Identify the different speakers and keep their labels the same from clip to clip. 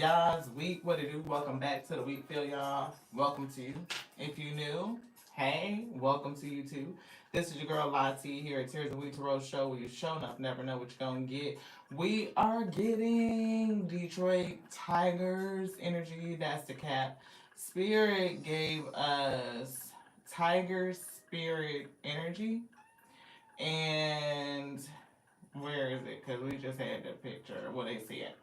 Speaker 1: Y'all's week, what it do? Welcome back to the week, feel y'all. Welcome to you. If you new, hey, welcome to you too. This is your girl Lottie here at Tears of Week Tarot Show, where you show enough never know what you're gonna get. We are getting Detroit Tigers energy. That's the cap. Spirit gave us Tiger Spirit energy, and where is it? Because we just had the picture. What they said.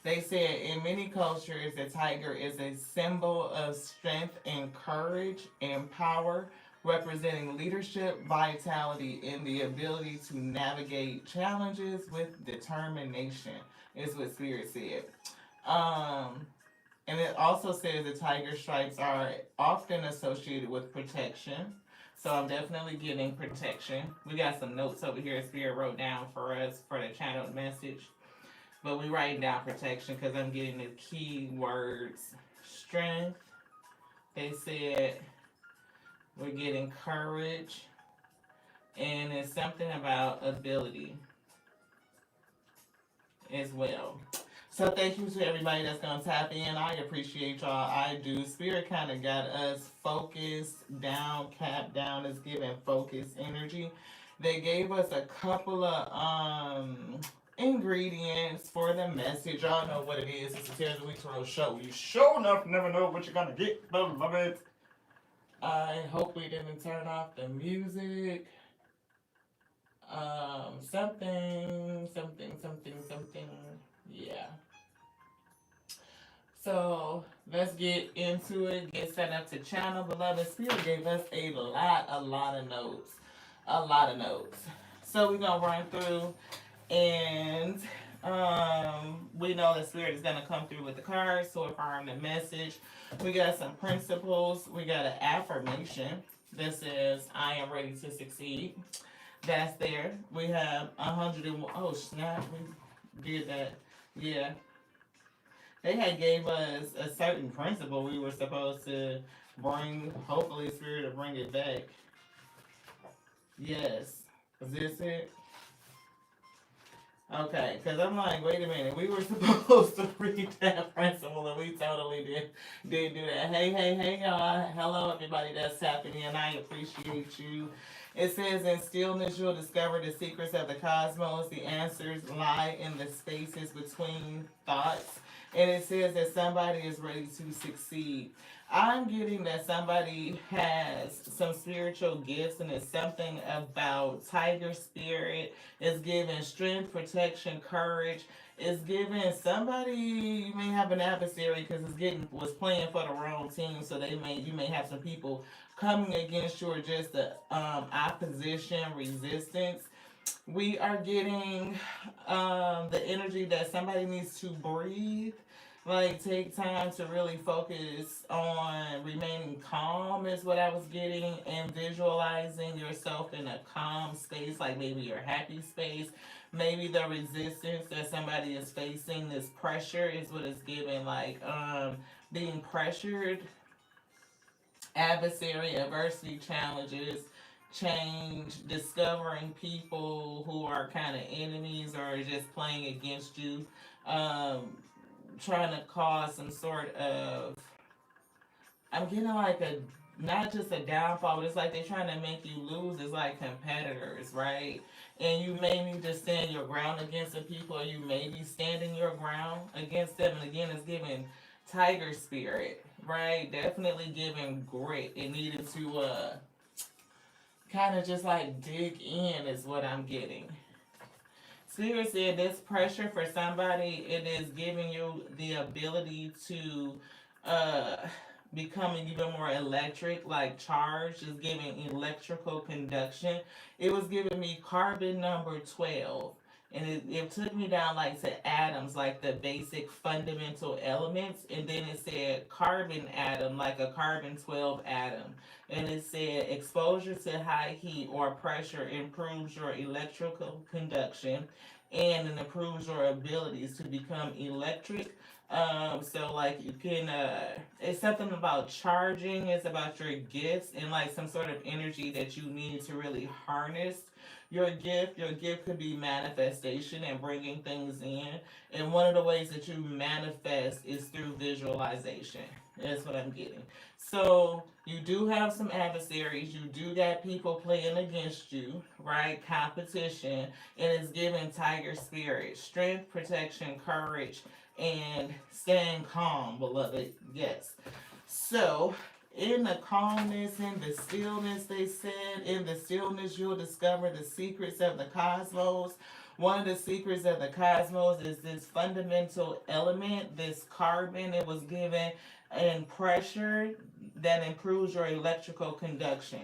Speaker 1: They said in many cultures, the tiger is a symbol of strength and courage and power, representing leadership, vitality, and the ability to navigate challenges with determination, is what Spirit said. Um, and it also says the tiger stripes are often associated with protection. So I'm definitely getting protection. We got some notes over here Spirit wrote down for us for the channeled message. But we writing down protection because I'm getting the key words. Strength. They said we're getting courage. And it's something about ability as well. So thank you to everybody that's gonna tap in. I appreciate y'all. I do. Spirit kind of got us focused down, capped down. Is giving focus energy. They gave us a couple of ingredients for the message. Y'all know what it is. It's a Tears of Week Tarot show. You sure enough never know what you're gonna get. Beloved. I hope we didn't turn off the music. Something. Yeah. So let's get into it. Get set up to channel. Beloved Spirit gave us a lot of notes. A lot of notes. So we're gonna run through and we know the Spirit is gonna come through with the cards to affirm the message. We got some principles. We got an affirmation that says I am ready to succeed. That's there. We have 101. Oh snap! We did that. Yeah, they had gave us a certain principle we were supposed to bring. Hopefully, Spirit will bring it back. Yes. Is this it? Okay, because I'm like, wait a minute, we were supposed to read that principle and we totally did do that. Hey, y'all. Hello, everybody that's tapping in. I appreciate you. It says, in stillness, you'll discover the secrets of the cosmos. The answers lie in the spaces between thoughts. And it says that somebody is ready to succeed. I'm getting that somebody has some spiritual gifts, and it's something about tiger spirit. It's giving strength, protection, courage. It's giving somebody, you may have an adversary because it's getting was playing for the wrong team, so you may have some people coming against you or just the opposition, resistance. We are getting the energy that somebody needs to breathe, like take time to really focus on remaining calm is what I was getting, and visualizing yourself in a calm space, like maybe your happy space. Maybe the resistance that somebody is facing, this pressure is what it's giving, like being pressured, adversary, adversity, challenges, change, discovering people who are kind of enemies or just playing against you, um, trying to cause some sort of. I'm getting like a not just a downfall, but it's like they're trying to make you lose. It's like competitors, right? And you may need to stand your ground against the people, or you may be standing your ground against them. And again, it's giving tiger spirit, right? Definitely giving grit. It needed to kind of just like dig in is what I'm getting. Spirit said this pressure for somebody, it is giving you the ability to uh becoming even more electric, like charged, is giving electrical conduction. It was giving me carbon number 12. And it took me down like to atoms, like the basic fundamental elements. And then it said carbon atom, like a carbon 12 atom. And it said exposure to high heat or pressure improves your electrical conduction and it improves your abilities to become electric. So like you can it's something about charging, it's about your gifts and like some sort of energy that you need to really harness your gift. Your gift could be manifestation and bringing things in. And one of the ways that you manifest is through visualization. That's what I'm getting. So you do have some adversaries. You do got people playing against you, right? Competition. And it's giving tiger spirit, strength, protection, courage, and staying calm, beloved. Yes. So, in the calmness and the stillness, they said, in the stillness, you'll discover the secrets of the cosmos. One of the secrets of the cosmos is this fundamental element, this carbon. It was given in pressure that improves your electrical conduction.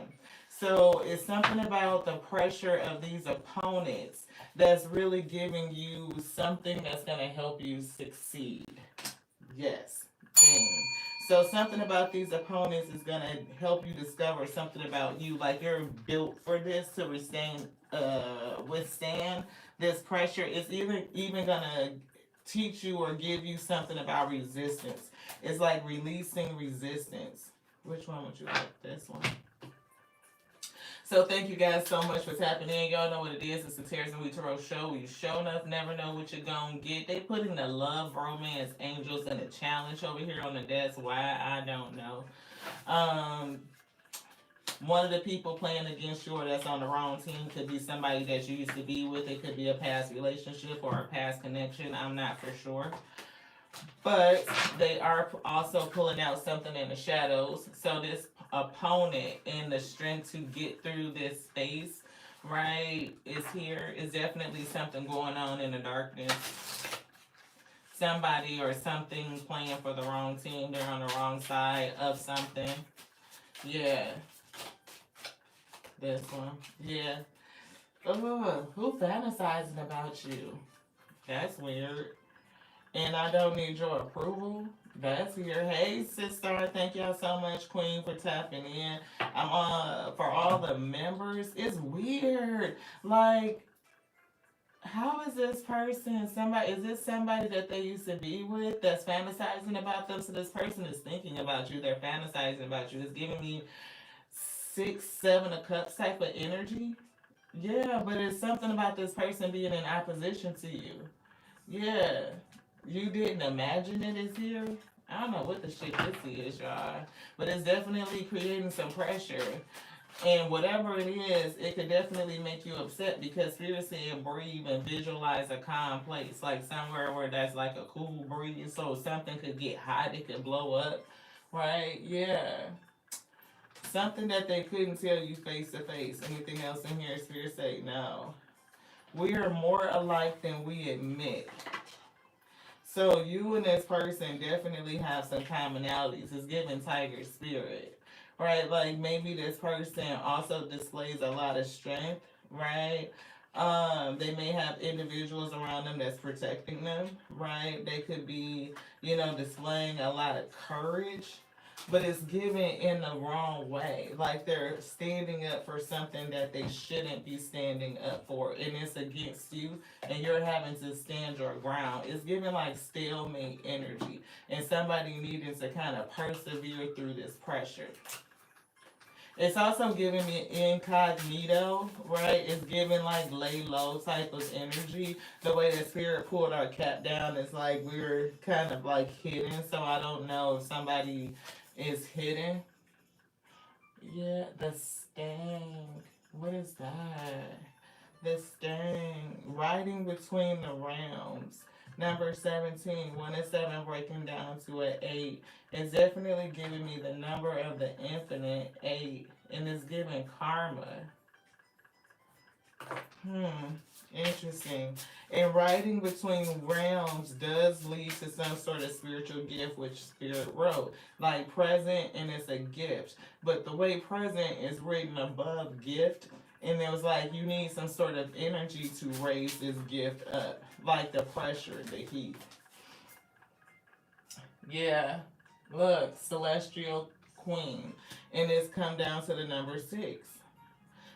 Speaker 1: So it's something about the pressure of these opponents that's really giving you something that's going to help you succeed. Yes. Thing. So something about these opponents is going to help you discover something about you. Like you're built for this to withstand this pressure. It's even going to teach you or give you something about resistance. It's like releasing resistance. Which one would you like? This one. So thank you guys so much for tapping in. Y'all know what it is. It's the Terrace and We Tarot show. You show enough, never know what you're gonna get. They putting the love, romance, angels, and a challenge over here on the desk. Why? I don't know. Um, One of the people playing against you or that's on the wrong team could be somebody that you used to be with. It could be a past relationship or a past connection. I'm not for sure. But they are also pulling out something in the shadows. So this opponent and the strength to get through this space, right, is here. Is definitely something going on in the darkness. Somebody or something playing for the wrong team. They're on the wrong side of something. Yeah. This one. Yeah. Who fantasizing about you? That's weird. And I don't need your approval. That's here. Hey, sister. Thank y'all so much, Queen, for tapping in. I'm for all the members. It's weird. Like, how is this person somebody? Is this somebody that they used to be with that's fantasizing about them? So this person is thinking about you. They're fantasizing about you. It's giving me 6, 7 of cups type of energy. Yeah, but it's something about this person being in opposition to you. Yeah. You didn't imagine it is here? I don't know what the shit this is, y'all. But it's definitely creating some pressure. And whatever it is, it could definitely make you upset because Spirit said breathe and visualize a calm place. Like somewhere where that's like a cool breeze. So something could get hot, it could blow up. Right? Yeah. Something that they couldn't tell you face to face. Anything else in here, Spirit say no. We are more alike than we admit. So you and this person definitely have some commonalities. It's giving tiger spirit, right? Like maybe this person also displays a lot of strength, right? They may have individuals around them that's protecting them, right? They could be, displaying a lot of courage, but it's given in the wrong way. Like they're standing up for something that they shouldn't be standing up for, and it's against you, and you're having to stand your ground. It's giving like stalemate energy, and somebody needing to kind of persevere through this pressure. It's also giving me incognito, right? It's giving like lay low type of energy. The way that Spirit pulled our cap down is like we're kind of like hidden. So I don't know if somebody is hidden. Yeah, the sting. What is that? The sting. Riding between the realms. Number 17. 1 and 7 breaking down to an 8. It's definitely giving me the number of the infinite, 8. And it's giving karma. Interesting. And riding between realms does lead to some sort of spiritual gift, which Spirit wrote. Like present, and it's a gift. But the way present is written above gift, and it was like you need some sort of energy to raise this gift up. Like the pressure, the heat. Yeah. Look, Celestial Queen. And it's come down to the number 6.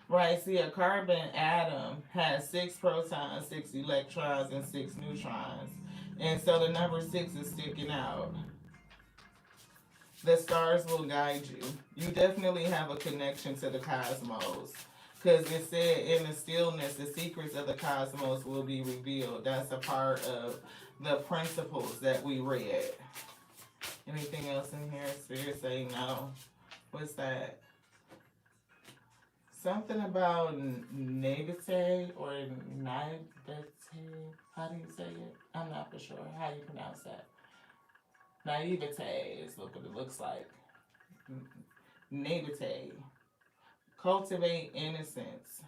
Speaker 1: Right, see, a carbon atom has 6 protons, 6 electrons, and 6 neutrons. And so the number 6 is sticking out. The stars will guide you. You definitely have a connection to the cosmos. Because it said in the stillness, the secrets of the cosmos will be revealed. That's a part of the principles that we read. Anything else in here? Spirit saying no. What's that? Something about naivete or naivete. How do you say it? I'm not for sure. How you pronounce that? Naivete is what it looks like. Naivete. Cultivate innocence.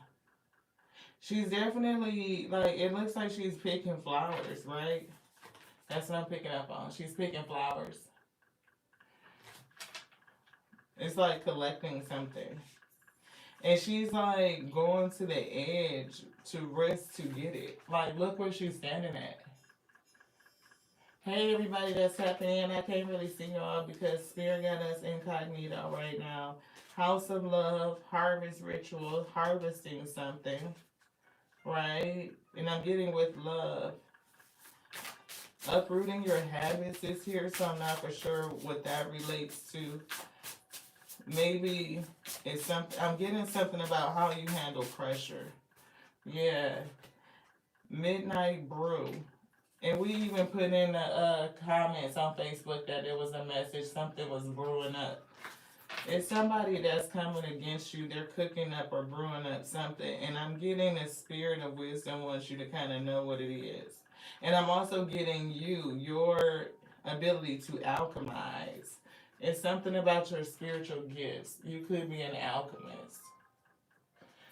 Speaker 1: She's definitely, like, it looks like she's picking flowers, right? That's what I'm picking up on. She's picking flowers. It's like collecting something. And she's like going to the edge to risk to get it. Like, look where she's standing at. Hey, everybody that's tapping in. I can't really see y'all because Spirit got us incognito right now. House of Love, harvest ritual, harvesting something, right? And I'm getting with love. Uprooting your habits is here, so I'm not for sure what that relates to. Maybe it's something, I'm getting something about how you handle pressure. Yeah. Midnight brew. And we even put in the comments on Facebook that there was a message, something was brewing up. It's somebody that's coming against you. They're cooking up or brewing up something. And I'm getting the spirit of wisdom wants you to kind of know what it is. And I'm also getting your ability to alchemize. It's something about your spiritual gifts. You could be an alchemist.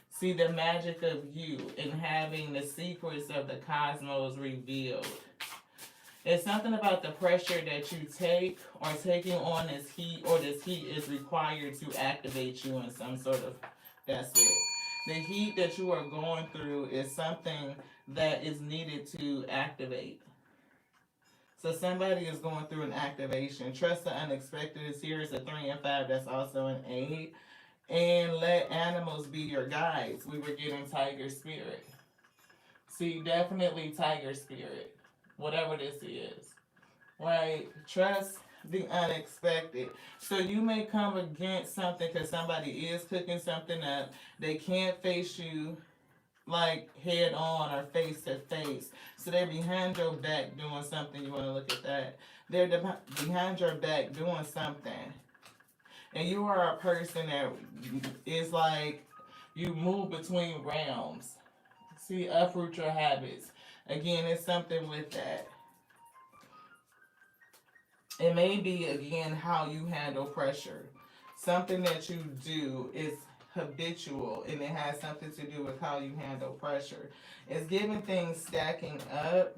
Speaker 1: See the magic of you in having the secrets of the cosmos revealed. It's something about the pressure that you take or taking on this heat, or this heat is required to activate you in some sort of, that's it. The heat that you are going through is something that is needed to activate. So somebody is going through an activation. Trust the unexpected is here. It's a 3 and 5. That's also an 8. And let animals be your guides. We were getting tiger spirit. See, definitely tiger spirit. Whatever this is. Right? Trust the unexpected. So you may come against something because somebody is cooking something up. They can't face you like head on or face to face. So they're behind your back doing something. You want to look at that. They're behind your back doing something. And you are a person that is like, you move between realms. See, uproot your habits. Again, it's something with that. It may be, again, how you handle pressure. Something that you do is habitual, and it has something to do with how you handle pressure. It's giving things stacking up.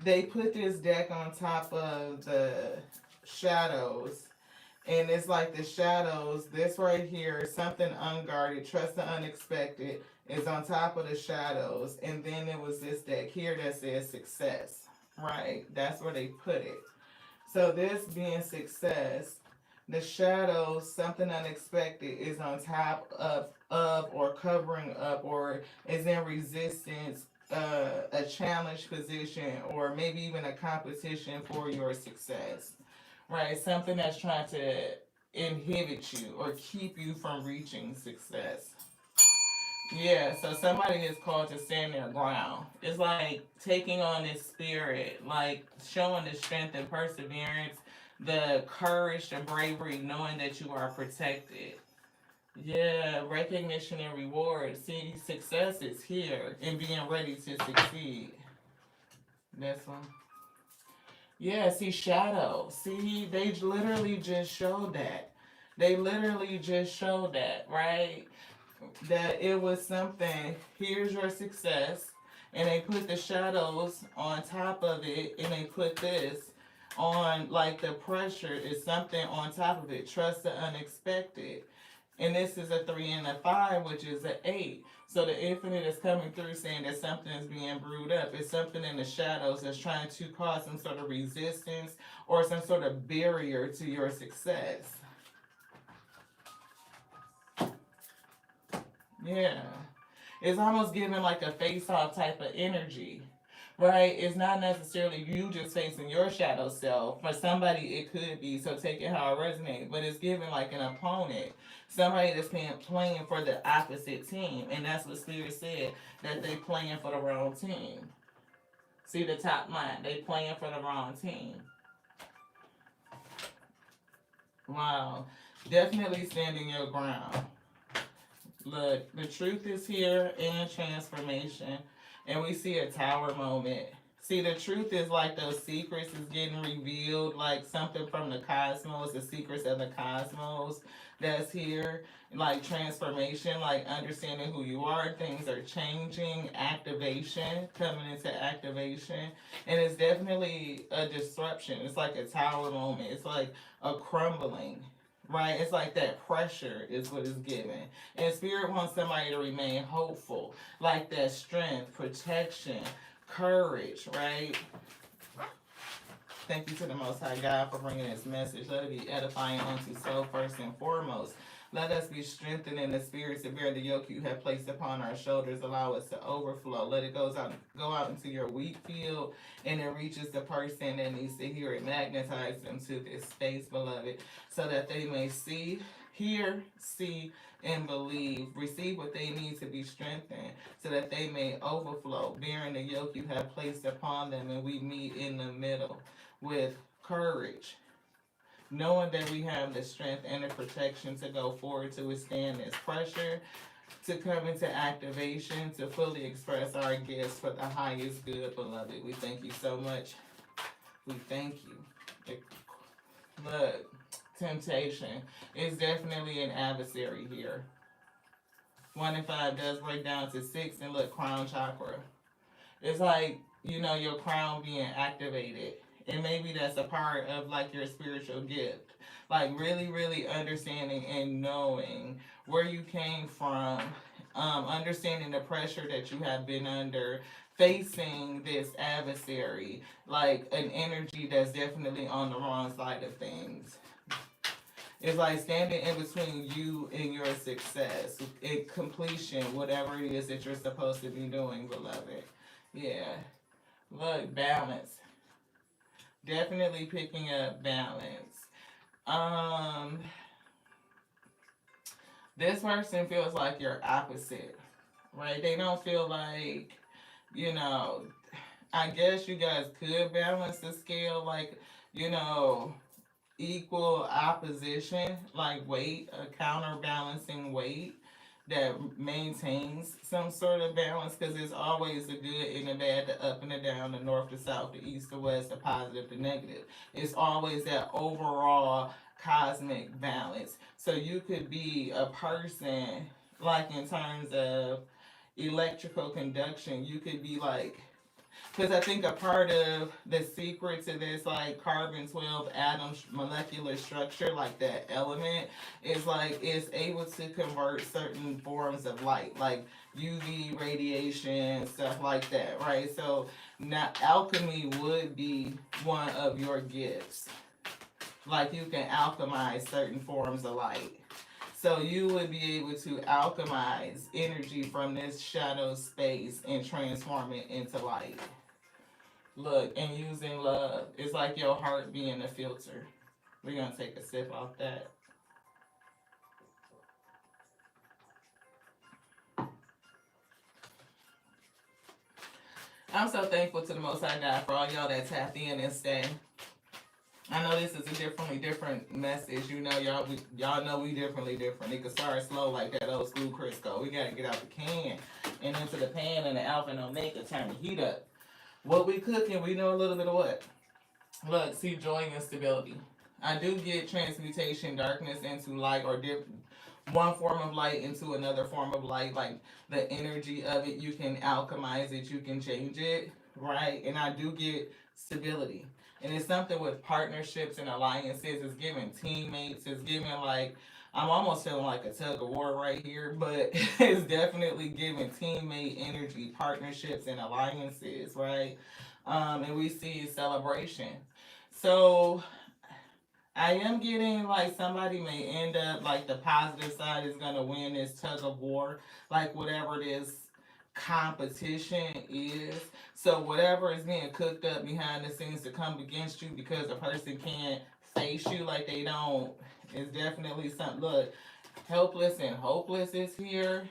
Speaker 1: They put this deck on top of the shadows, and it's like the shadows, this right here, something unguarded, trust the unexpected, is on top of the shadows. And then it was this deck here that says success, right? That's where they put it. So this being success, the shadows, something unexpected, is on top of or covering up, or is in resistance, a challenge position, or maybe even a competition for your success, right? Something that's trying to inhibit you or keep you from reaching success. Yeah, so somebody is called to stand their ground. It's like taking on this spirit, like showing the strength and perseverance, the courage, the bravery, knowing that you are protected. Yeah, recognition and reward. See, success is here and being ready to succeed. This one. Yeah, see, shadow. See, they literally just showed that. They literally just showed that, right? That it was something, here's your success, and they put the shadows on top of it, and they put this on, like the pressure is something on top of it. Trust the unexpected. And this is a 3 and a 5, which is an 8. So the infinite is coming through saying that something is being brewed up. It's something in the shadows that's trying to cause some sort of resistance or some sort of barrier to your success. Yeah. It's almost giving like a face-off type of energy, right? It's not necessarily you just facing your shadow self. For somebody, it could be, so take it how it resonates, but it's giving like an opponent, somebody that's playing for the opposite team. And that's what Spirit said, that they playing for the wrong team. See the top line, they playing for the wrong team. Wow. Definitely standing your ground. Look, the truth is here and transformation. And we see a tower moment. See, the truth is like those secrets is getting revealed, like something from the cosmos, the secrets of the cosmos that's here. Like transformation, like understanding who you are, things are changing, activation, coming into activation. And it's definitely a disruption. It's like a tower moment. It's like a crumbling, right? It's like that pressure is what is given. And Spirit wants somebody to remain hopeful, like that strength, protection, courage, right? Thank you to the Most High God for bringing this message. Let it be edifying unto soul first and foremost. Let us be strengthened in the spirit to bear the yoke you have placed upon our shoulders. Allow us to overflow. Let it go out into your wheat field, and it reaches the person that needs to hear it. Magnetize them to this space, beloved, so that they may see, hear, see, and believe. Receive what they need to be strengthened, so that they may overflow, bearing the yoke you have placed upon them, and we meet in the middle with courage, knowing that we have the strength and the protection to go forward to withstand this pressure, to come into activation, to fully express our gifts for the highest good, beloved. We thank you so much. We thank you. Look, temptation is definitely an adversary here. 1 and 5 does break down to 6, and look, crown chakra. It's like, your crown being activated. And maybe that's a part of like your spiritual gift. Like really, really understanding and knowing where you came from, understanding the pressure that you have been under, facing this adversary, like an energy that's definitely on the wrong side of things. It's like standing in between you and your success, in completion, whatever it is that you're supposed to be doing, beloved. Yeah. Look, balance. Definitely picking up balance. Um, this person feels like you're opposite, right? They don't feel like, you know, I guess you guys could balance the scale, like, you know, equal opposition, like weight, a counterbalancing weight that maintains some sort of balance, because it's always the good and the bad, the up and the down, the north, the south, the east, the west, the positive, the negative. It's always that overall cosmic balance. So you could be a person, like in terms of electrical conduction, you could be like, because I think a part of the secret to this, like carbon 12 atom molecular structure, like that element, is like it's able to convert certain forms of light, like UV radiation, stuff like that, right? So now alchemy would be one of your gifts. Like you can alchemize certain forms of light. So you would be able to alchemize energy from this shadow space and transform it into light. Look, and using love. It's like your heart being a filter. We're going to take a sip off that. I'm so thankful to the Most High God for all y'all that tapped in and stay. I know this is a different message. Y'all know we differently different. It can start slow like that old school Crisco. We got to get out the can and into the pan and the alpha and omega, turn the heat up. What we cooking, we know a little bit of what? Look, see, joy and stability. I do get transmutation, darkness into light, or one form of light into another form of light. Like the energy of it, you can alchemize it, you can change it, right? And I do get stability. And it's something with partnerships and alliances. It's giving teammates. It's giving like, I'm almost feeling like a tug of war right here, but it's definitely giving teammate energy, partnerships, and alliances, right? And we see celebration. So I am getting like somebody may end up like the positive side is gonna win this tug of war, like whatever it is competition is. So whatever is being cooked up behind the scenes to come against you because a person can't face you like they don't is definitely something. Look, helpless and hopeless is here.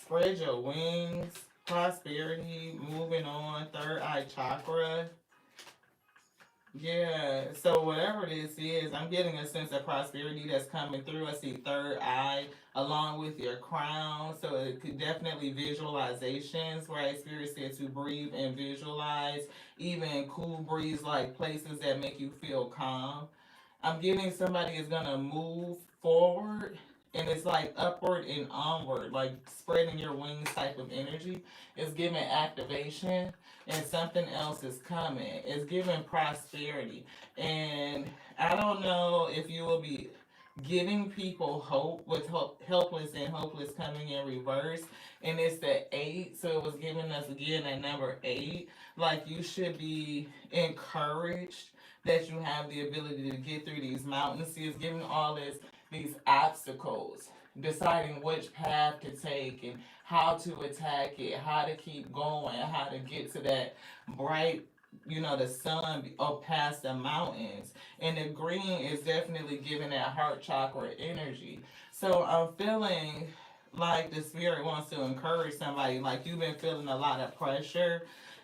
Speaker 1: Spread your wings. Prosperity. Moving on. Third eye chakra. Yeah, so whatever this is, I'm getting a sense of prosperity that's coming through. I see third eye along with your crown. So it could definitely visualizations, right? Spirit said to breathe and visualize, even cool breeze like places that make you feel calm. I'm getting somebody is gonna move forward and it's like upward and onward, like spreading your wings type of energy. It's giving activation and something else is coming. It's giving prosperity. And I don't know if you will be giving people hope with helpless and hopeless coming in reverse. And it's the eight. So it was giving us again that number eight. Like you should be encouraged that you have the ability to get through these mountains. See, it's giving all these obstacles, deciding which path to take and how to attack it, how to keep going, how to get to that bright, the sun up past the mountains. And the green is definitely giving that heart chakra energy. So I'm feeling like the spirit wants to encourage somebody, like you've been feeling a lot of pressure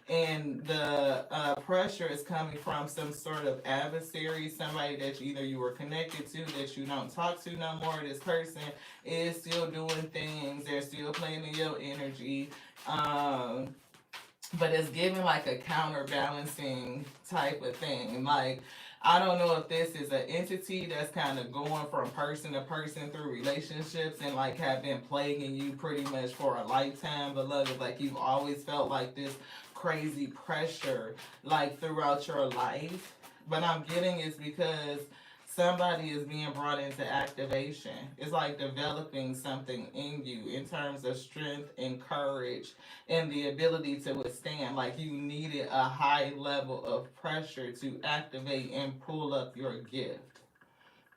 Speaker 1: and the pressure is coming from some sort of adversary, somebody that either you were connected to that you don't talk to no more. This person is still doing things; they're still playing in your energy, but it's giving like a counterbalancing type of thing. Like I don't know if this is an entity that's kind of going from person to person through relationships and like have been plaguing you pretty much for a lifetime, but love is like you've always felt like this crazy pressure like throughout your life. But I'm getting it's because somebody is being brought into activation. It's like developing something in you in terms of strength and courage and the ability to withstand. Like you needed a high level of pressure to activate and pull up your gift.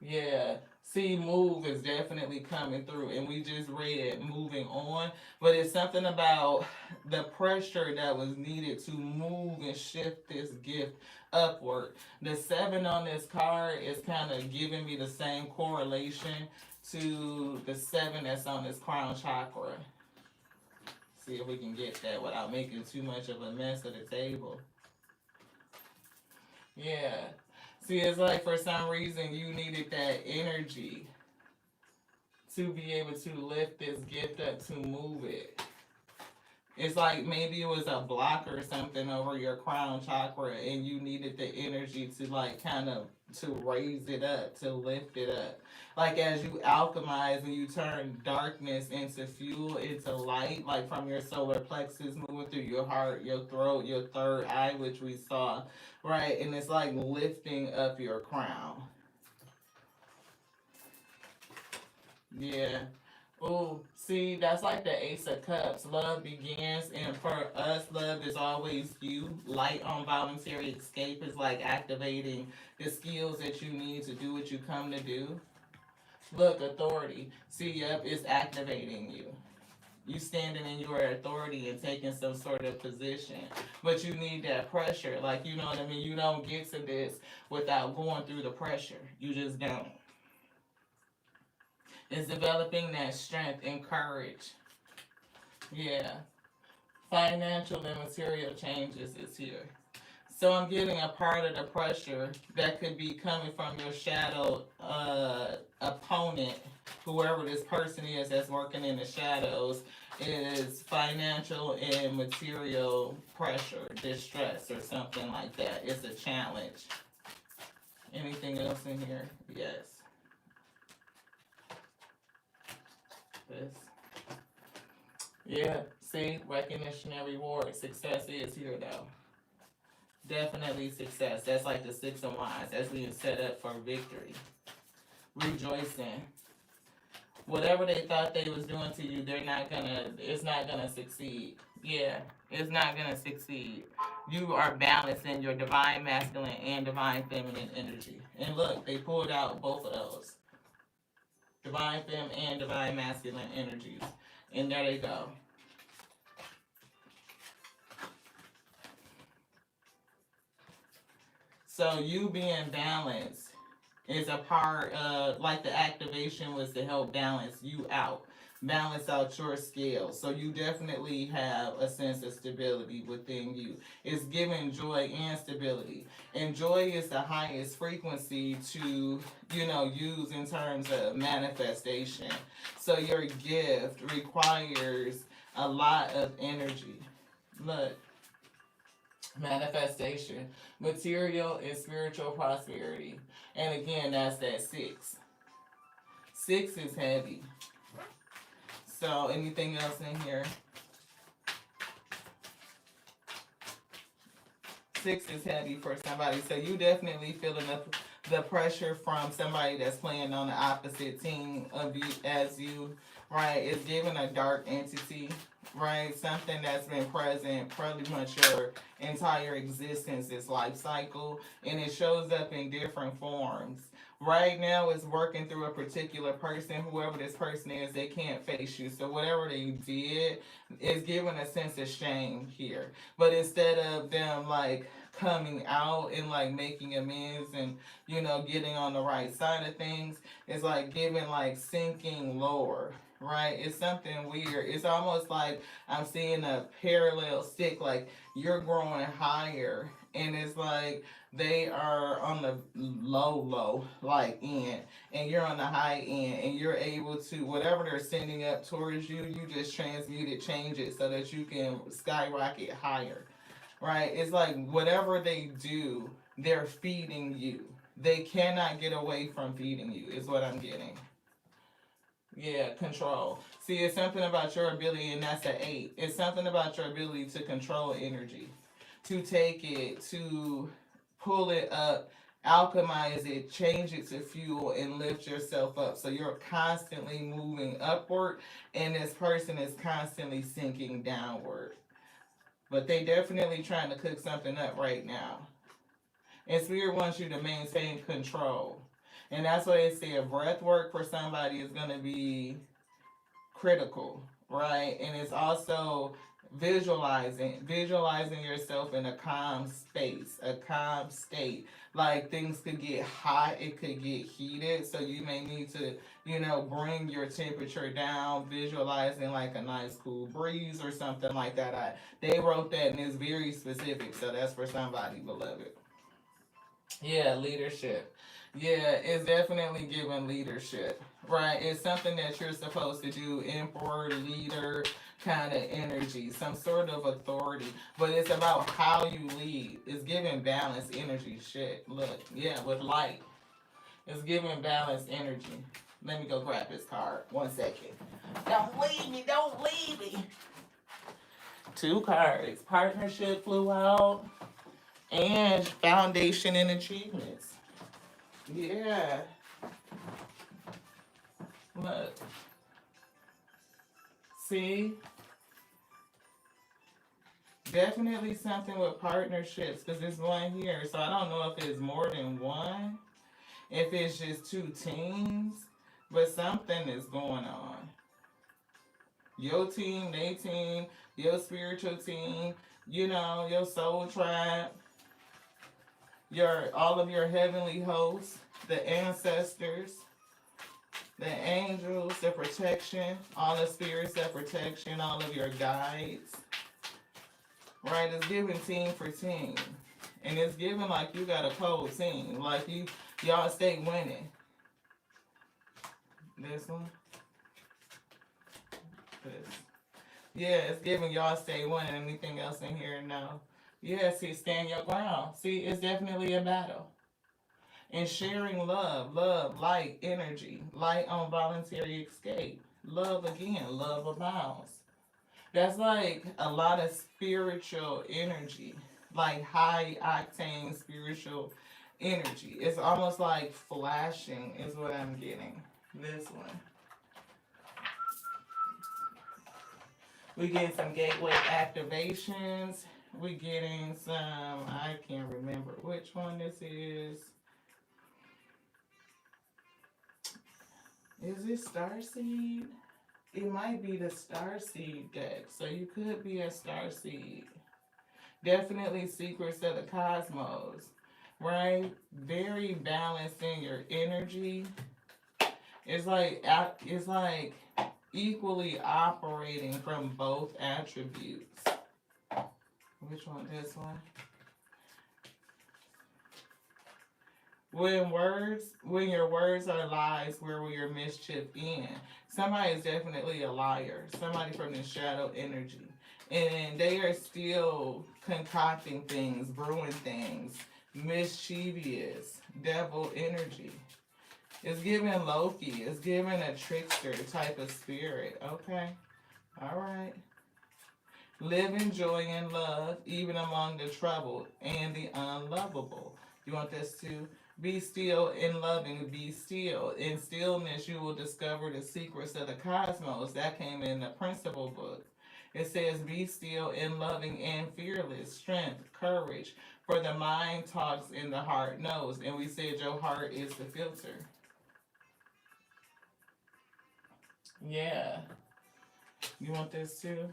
Speaker 1: Yeah. See, move is definitely coming through, and we just read moving on, but it's something about the pressure that was needed to move and shift this gift upward. The seven on this card is kind of giving me the same correlation to the seven that's on this crown chakra. See if we can get that without making too much of a mess of the table. Yeah. See, it's like for some reason you needed that energy to be able to lift this gift up to move it. It's like maybe it was a block or something over your crown chakra and you needed the energy to like kind of to raise it up, to lift it up. Like as you alchemize and you turn darkness into fuel, into light, like from your solar plexus moving through your heart, your throat, your third eye, which we saw, right? And it's like lifting up your crown. Yeah. Oh, see, that's like the Ace of Cups. Love begins, and for us, love is always you. Light on voluntary escape is like activating the skills that you need to do what you come to do. Look, authority. See, yep, it's activating you. You standing in your authority and taking some sort of position, but you need that pressure. Like, you know what I mean? You don't get to this without going through the pressure. You just don't. It's developing that strength and courage. Yeah. Financial and material changes is here. So I'm getting a part of the pressure that could be coming from your shadow opponent, whoever this person is that's working in the shadows, is financial and material pressure, distress, or something like that. It's a challenge. Anything else in here? Yes. This. Yeah, see, recognition and reward. Success is here though. Definitely success. That's like the Six of Wands. That's being set up for victory. Rejoicing. Whatever they thought they was doing to you, it's not gonna succeed. Yeah, it's not gonna succeed. You are balancing your divine masculine and divine feminine energy. And look, they pulled out both of those. Divine femme and divine masculine energies. And there they go. So you being balanced is a part of, like, the activation was to help balance you out, balance out your scale. So you definitely have a sense of stability within you. It's giving joy and stability. And joy is the highest frequency to, use in terms of manifestation. So your gift requires a lot of energy. Look, manifestation, material and spiritual prosperity. And again, that's that six. Six is heavy. So anything else in here? Six is heavy for somebody. So you definitely feeling the pressure from somebody that's playing on the opposite team of you as you, right? It's giving a dark entity, right? Something that's been present pretty much your entire existence, this life cycle, and it shows up in different forms. Right now, it's working through a particular person. Whoever this person is, they can't face you. So whatever they did is giving a sense of shame here. But instead of them like coming out and like making amends and getting on the right side of things, it's like giving like sinking lower, right? It's something weird. It's almost like I'm seeing a parallel stick, like you're growing higher, and it's like they are on the low like end, and you're on the high end, and you're able to, whatever they're sending up towards you, you just transmute it, change it so that you can skyrocket higher, right? It's like whatever they do, they're feeding you. They cannot get away from feeding you, is what I'm getting. Yeah, control. See, it's something about your ability, and that's an eight. It's something about your ability to control energy, to take it, to pull it up, alchemize it, change it to fuel, and lift yourself up. So you're constantly moving upward, and this person is constantly sinking downward. But they definitely trying to cook something up right now. And Spirit wants you to maintain control. And that's why they say a breath work for somebody is going to be critical, right? And it's also visualizing yourself in a calm space, a calm state. Like things could get hot, it could get heated, so you may need to, bring your temperature down, visualizing like a nice cool breeze or something like that. They wrote that and it's very specific, so that's for somebody, beloved. Yeah, leadership. Yeah, it's definitely giving leadership, right? It's something that you're supposed to do, emperor, leader kind of energy, some sort of authority. But it's about how you lead. It's giving balanced energy. Shit, look, yeah, with light. It's giving balanced energy. Let me go grab this card. 1 second. Don't leave me. Don't leave me. Two cards. Partnership flew out. And foundation and achievements. Yeah. Look. See? Definitely something with partnerships because there's one here. So I don't know if it's more than one, if it's just two teams, but something is going on. Your team, they team, your spiritual team, your soul tribe, all of your heavenly hosts, the ancestors, the angels, the protection, all the spirits that protection, all of your guides. Right? It's giving team for team. And it's giving like you got a cold team. Like y'all stay winning. This one. This. Yeah, it's giving y'all stay winning. Anything else in here? No. Yeah, see, stand your ground. See, it's definitely a battle. And sharing love, light, energy, light on voluntary escape. Love again, love abounds. That's like a lot of spiritual energy, like high octane spiritual energy. It's almost like flashing, is what I'm getting. This one. We getting some gateway activations. We getting some, I can't remember which one this is. Is it Starseed? It might be the Starseed deck. So you could be a Starseed. Definitely Secrets of the Cosmos. Right? Very balanced in your energy. It's like equally operating from both attributes. Which one? This one? When your words are lies, where will your mischief end? Somebody is definitely a liar. Somebody from the shadow energy. And they are still concocting things, brewing things, mischievous, devil energy. It's giving Loki. It's giving a trickster type of spirit. Okay. All right. Live in joy and love, even among the troubled and the unlovable. You want this to be still in loving, be still. In stillness, you will discover the secrets of the cosmos. That came in the principal book. It says, be still in loving and fearless, strength, courage. For the mind talks and the heart knows. And we said your heart is the filter. Yeah. You want this too?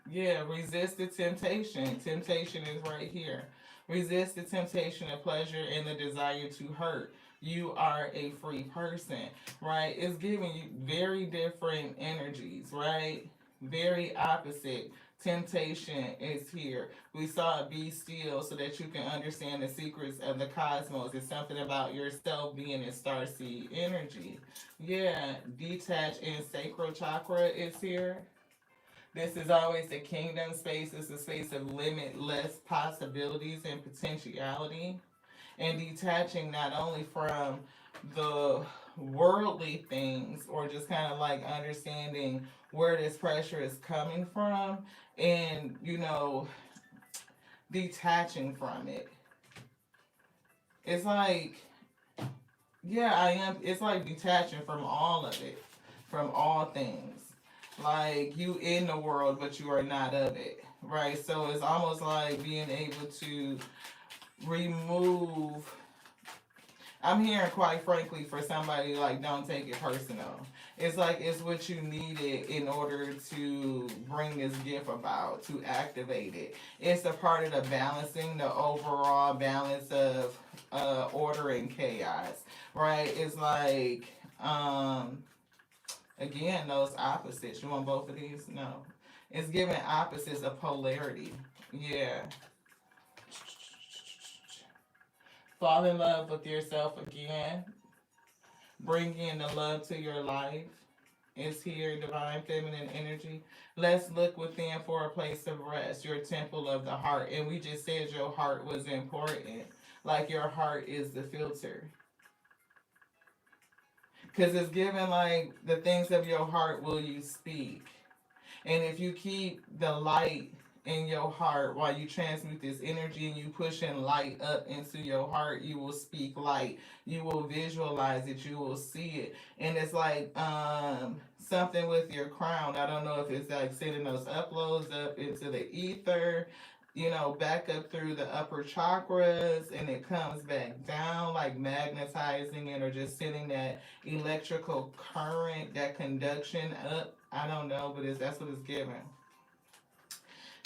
Speaker 1: Yeah, resist the temptation. Temptation is right here. Resist the temptation of pleasure and the desire to hurt. You are a free person, right? It's giving you very different energies, right? Very opposite. Temptation is here. We saw it, be still so that you can understand the secrets of the cosmos. It's something about yourself being in starseed energy. Yeah, detach and sacral chakra is here. This is always the kingdom space. It's a space of limitless possibilities and potentiality. And detaching not only from the worldly things or just kind of like understanding where this pressure is coming from and, detaching from it. It's like, yeah, I am. It's like detaching from all of it, from all things. Like you in the world, but you are not of it, right? So it's almost like being able to remove. I'm hearing, quite frankly, for somebody like don't take it personal. It's like it's what you needed in order to bring this gift about, to activate it. It's a part of the balancing, the overall balance of order and chaos, right? It's like, again, those opposites. You want both of these? No. It's giving opposites of polarity. Yeah. Fall in love with yourself again. Bring in the love to your life. It's here, divine feminine energy. Let's look within for a place of rest, your temple of the heart. And we just said your heart was important. Like your heart is the filter. Because it's given like the things of your heart will you speak. And if you keep the light in your heart while you transmute this energy and you push in light up into your heart, you will speak light. You will visualize it. You will see it. And it's like something with your crown. I don't know if it's like sending those uploads up into the ether, back up through the upper chakras and it comes back down, like magnetizing it or just sending that electrical current, that conduction up. I don't know, but that's what it's given.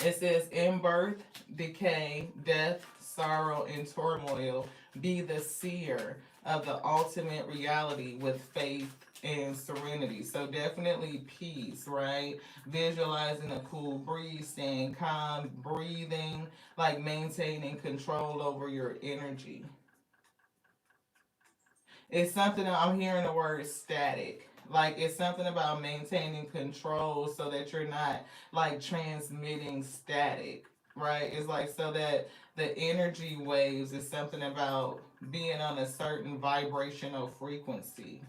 Speaker 1: It says, in birth, decay, death, sorrow, and turmoil, be the seer of the ultimate reality with faith and serenity. So definitely peace, right? Visualizing a cool breeze, staying calm, breathing, like maintaining control over your energy. It's something that I'm hearing the word static. Like it's something about maintaining control so that you're not like transmitting static, right? It's like so that the energy waves is something about being on a certain vibrational frequency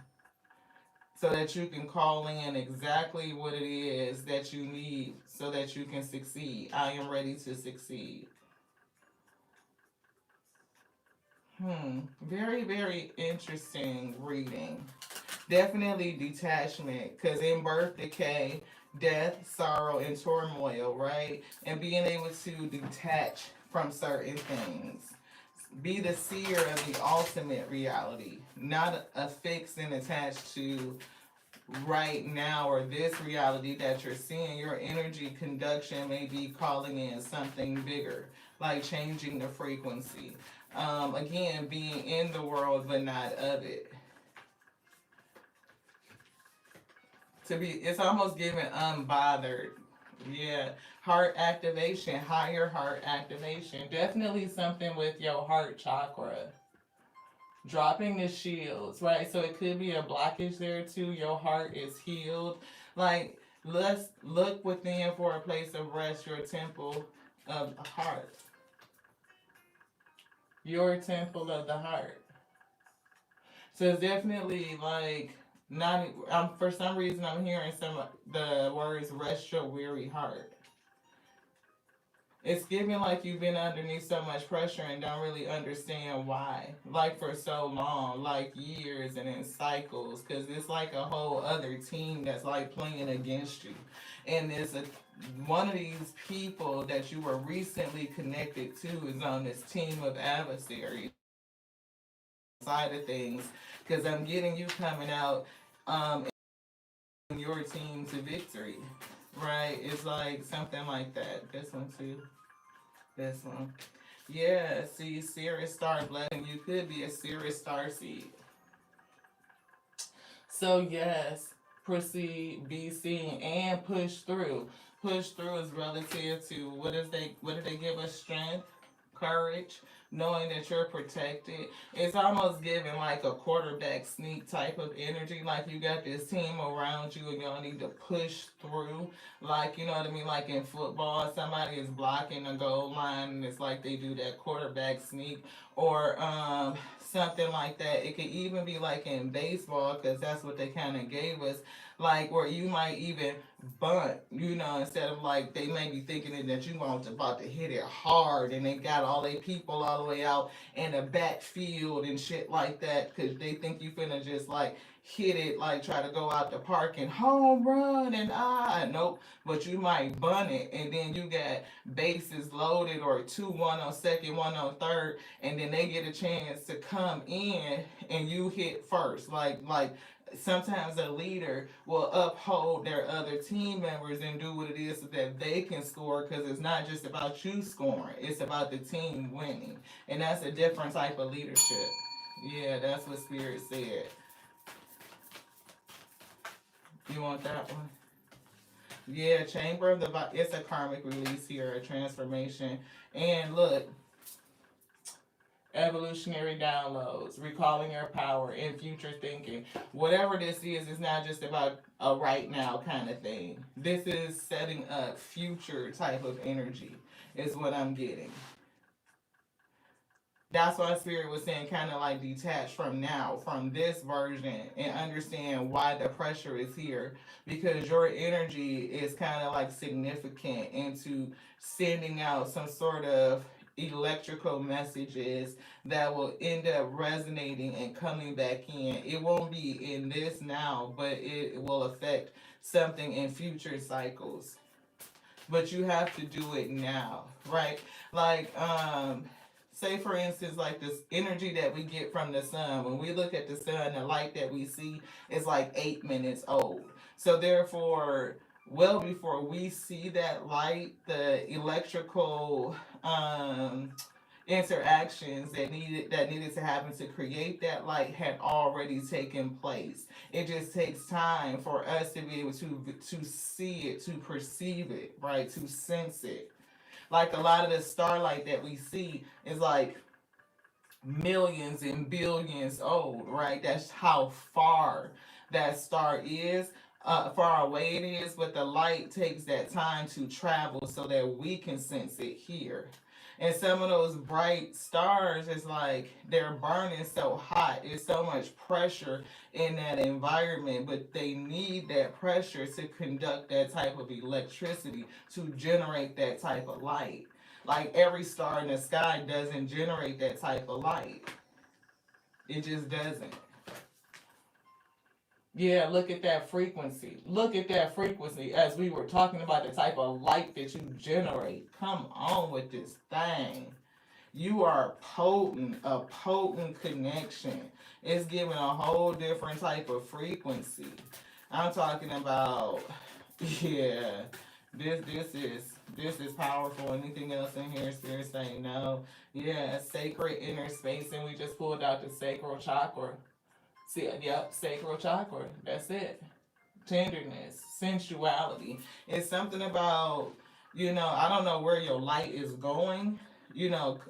Speaker 1: so that you can call in exactly what it is that you need so that you can succeed. I am ready to succeed. Very, very interesting reading. Definitely detachment, because in birth, decay, death, sorrow, and turmoil, right? And being able to detach from certain things. Be the seer of the ultimate reality, not affixed and attached to right now, or this reality that you're seeing, your energy conduction may be calling in something bigger, like changing the frequency. Again, being in the world but not of it. To be, it's almost giving unbothered. Yeah, heart activation, higher heart activation. Definitely something with your heart chakra. Dropping the shields, right? So it could be a blockage there too. Your heart is healed. Like, let's look within for a place of rest, your temple of the heart. Your temple of the heart. So it's definitely like not. For some reason, I'm hearing some of the words "rest your weary heart." It's giving like you've been underneath so much pressure and don't really understand why, like for so long, like years and in cycles, because it's like a whole other team that's like playing against you, and there's a one of these people that you were recently connected to is on this team of adversaries side of things, because I'm getting you coming out and your team to victory, right? It's like something like that. This one too. This one. Yeah, see, Sirius star blessing. You could be a Sirius star seed. So yes, proceed, be seen, and push through. Push through is relative to what did they give us? Strength, courage, knowing that you're protected. It's almost giving like a quarterback sneak type of energy. Like you got this team around you and y'all need to push through. Like, you know what I mean? Like in football, somebody is blocking a goal line and it's like they do that quarterback sneak, or something like that. It could even be like in baseball, because that's what they kind of gave us, like where you might even bunt, you know, instead of like they may be thinking that you want about to hit it hard and they got all their people all the way out in the backfield and shit like that, because they think you finna just like hit it, like try to go out the park and home run and nope, but you might bunt it and then you got bases loaded, or 2-1 on second, one on third, and then they get a chance to come in and you hit first. Like sometimes a leader will uphold their other team members and do what it is so that they can score, because it's not just about you scoring, it's about the team winning. And that's a different type of leadership. Yeah, that's what Spirit said. You want that one? Yeah, Chamber of the it's a karmic release here, a transformation. And look, evolutionary downloads, recalling your power, and future thinking. Whatever this is, it's not just about a right now kind of thing. This is setting up future type of energy, is what I'm getting. That's why Spirit was saying kind of like detach from now, from this version, and understand why the pressure is here. Because your energy is kind of like significant into sending out some sort of electrical messages that will end up resonating and coming back in. It won't be in this now, but it will affect something in future cycles. But you have to do it now, right? Like, say for instance, like this energy that we get from the sun, when we look at the sun, the light that we see is like 8 minutes old. So therefore, well before we see that light, the electrical interactions that needed to happen to create that light had already taken place. It just takes time for us to be able to see it, to perceive it, right, to sense it. Like a lot of the starlight that we see is like millions and billions old, right? That's how far that star is, far away it is, but the light takes that time to travel so that we can sense it here. And some of those bright stars is like they're burning so hot. It's so much pressure in that environment, but they need that pressure to conduct that type of electricity to generate that type of light. Like every star in the sky doesn't generate that type of light. It just doesn't. Yeah, look at that frequency. Look at that frequency as we were talking about the type of light that you generate. Come on with this thing. You are potent, a potent connection. It's giving a whole different type of frequency. I'm talking about, yeah. This is powerful. Anything else in here? Spirit saying no. Yeah, sacred inner space, and we just pulled out the sacral chakra. See, yep, sacral chakra. That's it. Tenderness, sensuality. It's something about, I don't know where your light is going,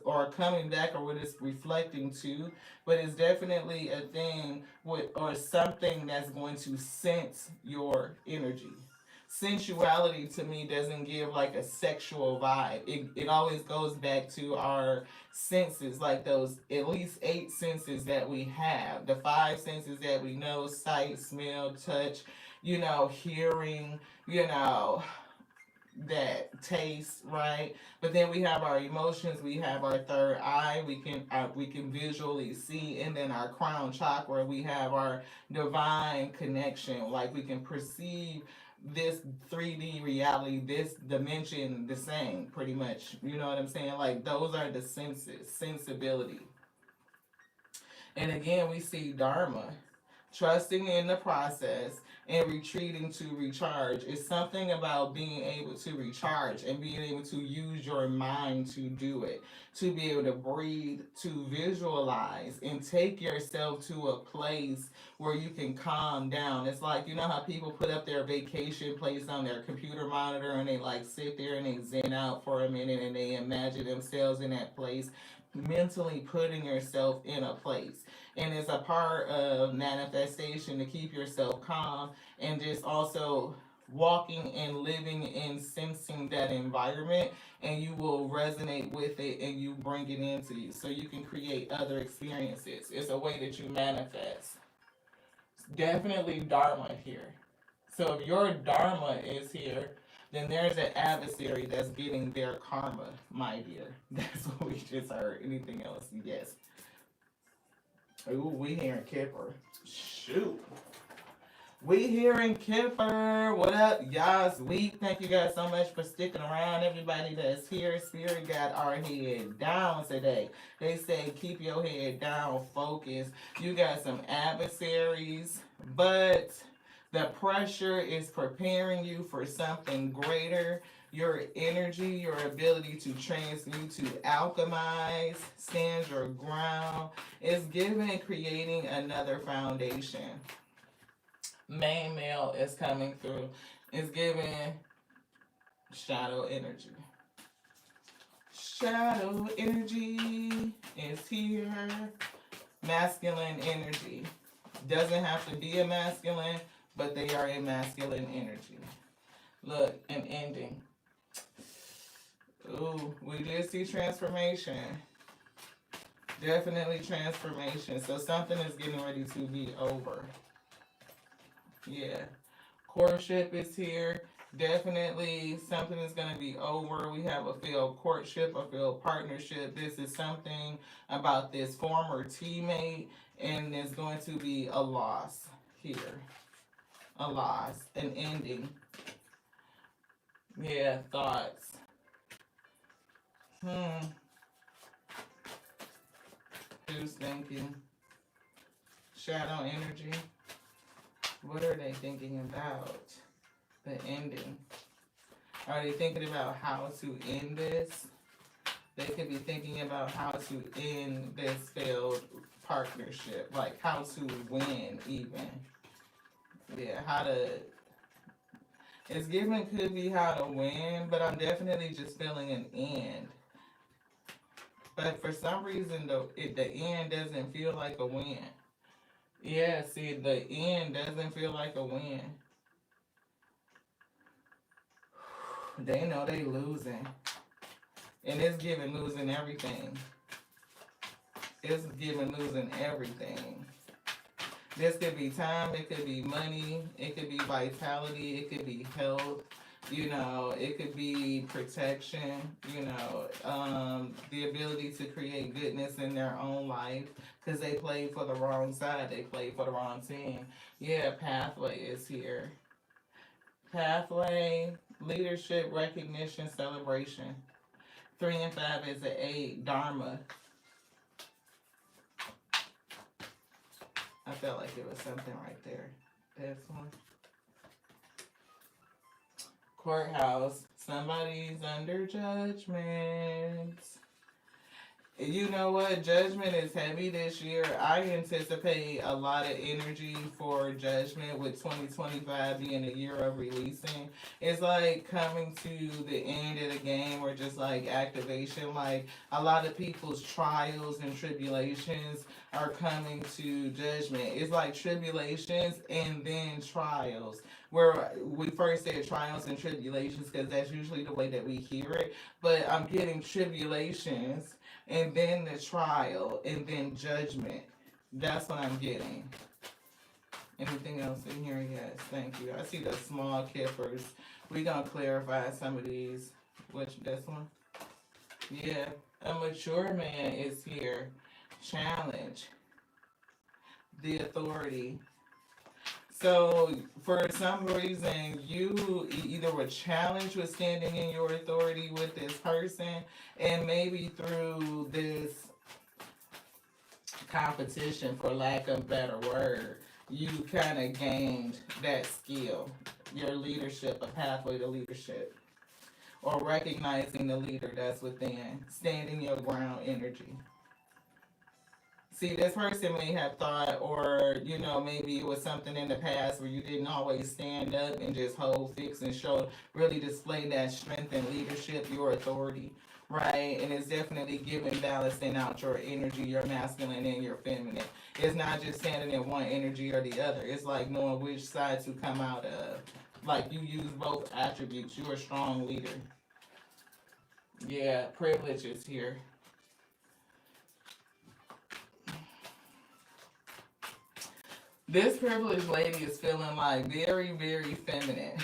Speaker 1: or coming back, or what it's reflecting to, but it's definitely a thing with, or something that's going to sense your energy. Sensuality to me doesn't give like a sexual vibe. It always goes back to our senses, like those at least eight senses that we have. The five senses that we know: sight, smell, touch, hearing, that taste, right? But then we have our emotions, we have our third eye, we can visually see, and then our crown chakra, we have our divine connection, like we can perceive this 3D reality, this dimension the same, pretty much. You know what I'm saying? Like those are the senses, sensibility. And again, we see Dharma, trusting in the process and retreating to recharge. It's something about being able to recharge and being able to use your mind to do it, to be able to breathe, to visualize, and take yourself to a place where you can calm down. It's like, how people put up their vacation place on their computer monitor and they like sit there and they zen out for a minute and they imagine themselves in that place, mentally putting yourself in a place. And it's a part of manifestation to keep yourself calm and just also walking and living and sensing that environment, and you will resonate with it and you bring it into you so you can create other experiences. It's a way that you manifest. Definitely Dharma here. So if your Dharma is here, then there's an adversary that's getting their karma, my dear. That's what we just heard. Anything else? Yes. Ooh, we hearing Kipper. Shoot. We hearing Kipper. What up, y'all? Sweet. Thank you guys so much for sticking around. Everybody that's here. Spirit got our head down today. They say keep your head down, focus. You got some adversaries, but the pressure is preparing you for something greater. Your energy, your ability to transmute, to alchemize, stand your ground, is giving and creating another foundation. Main male is coming through. It's giving shadow energy. Shadow energy is here. Masculine energy. Doesn't have to be a masculine, but they are a masculine energy. Look, an ending. Ooh, we did see transformation. Definitely transformation. So something is getting ready to be over. Yeah. Courtship is here. Definitely something is going to be over. We have a failed courtship, a failed partnership. This is something about this former teammate, and there's going to be a loss here. A loss, an ending. Yeah, thoughts. Who's thinking? Shadow energy. What are they thinking about? The ending. Are they thinking about how to end this? They could be thinking about how to end this failed partnership. Like how to win even. Yeah, how to... It's given could be how to win, but I'm definitely just feeling an end. But for some reason, the end doesn't feel like a win. Yeah, see, the end doesn't feel like a win. They know they losing. And it's giving losing everything. It's giving losing everything. This could be time, it could be money, it could be vitality, it could be health. It could be protection, the ability to create goodness in their own life because they played for the wrong side, they played for the wrong team. Yeah, pathway is here. Pathway, leadership, recognition, celebration. 3 and 5 is an 8, Dharma. I felt like it was something right there. This one. Courthouse. Somebody's under judgment. You know what? Judgment is heavy this year. I anticipate a lot of energy for judgment with 2025 being a year of releasing. It's like coming to the end of the game or just like activation. Like a lot of people's trials and tribulations are coming to judgment. It's like tribulations and then trials. Where we first said trials and tribulations because that's usually the way that we hear it. But I'm getting tribulations and then the trial, and then judgment. That's what I'm getting. Anything else in here? Yes, thank you. I see the small kippers. We gonna clarify some of these. Which this one? Yeah, a mature man is here. Challenge the authority. So for some reason, you either were challenged with standing in your authority with this person, and maybe through this competition, for lack of a better word, you kind of gained that skill, your leadership, a pathway to leadership, or recognizing the leader that's within, standing your ground energy. See, this person may have thought, or maybe it was something in the past where you didn't always stand up and just hold fix and show, really display that strength and leadership, your authority, right? And it's definitely giving, balancing out your energy, your masculine and your feminine. It's not just standing in one energy or the other. It's like knowing which side to come out of. Like you use both attributes. You're a strong leader. Yeah, privilege is here. This privileged lady is feeling like very, very feminine.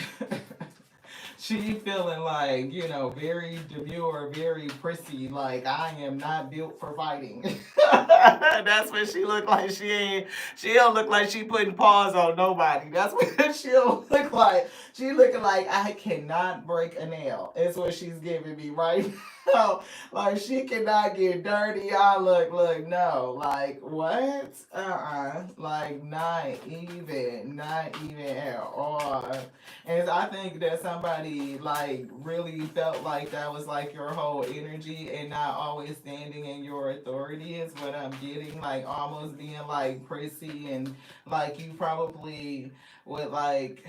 Speaker 1: She feeling like, very demure, very prissy, like I am not built for fighting. That's what she look like. She don't look like she putting paws on nobody. That's what she'll look like. She looking like I cannot break a nail. Is what she's giving me right now. Like she cannot get dirty. I look, no. Like what? Like not even at all. And I think that somebody like really felt like that was like your whole energy and not always standing in your authority is what I'm getting. Like almost being like prissy and like you probably would like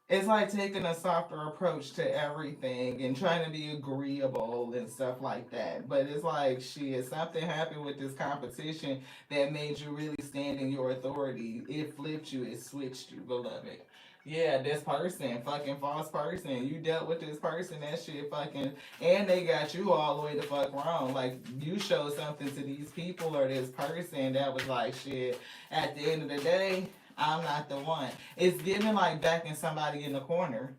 Speaker 1: it's like taking a softer approach to everything and trying to be agreeable and stuff like that. But it's like shit, something happened with this competition that made you really stand in your authority. It flipped you, it switched you, beloved. Yeah, this person, fucking false person. You dealt with this person, that shit fucking, and they got you all the way the fuck wrong. Like, you showed something to these people or this person that was like, shit, at the end of the day, I'm not the one. It's giving like backing somebody in the corner.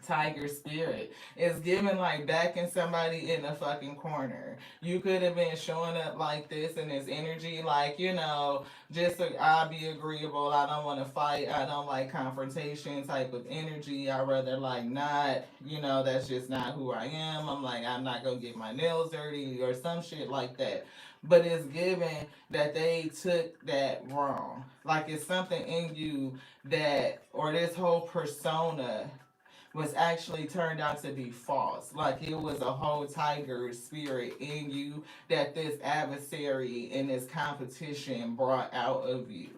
Speaker 1: Tiger spirit. It's giving like backing somebody in the fucking corner. You could have been showing up like this in this energy, like, just so I'll be agreeable. I don't want to fight. I don't like confrontation type of energy. I rather like not, that's just not who I am. I'm like, I'm not gonna get my nails dirty or some shit like that. But it's given that they took that wrong. Like it's something in you that, or this whole persona was actually turned out to be false. Like it was a whole tiger spirit in you that this adversary in this competition brought out of you.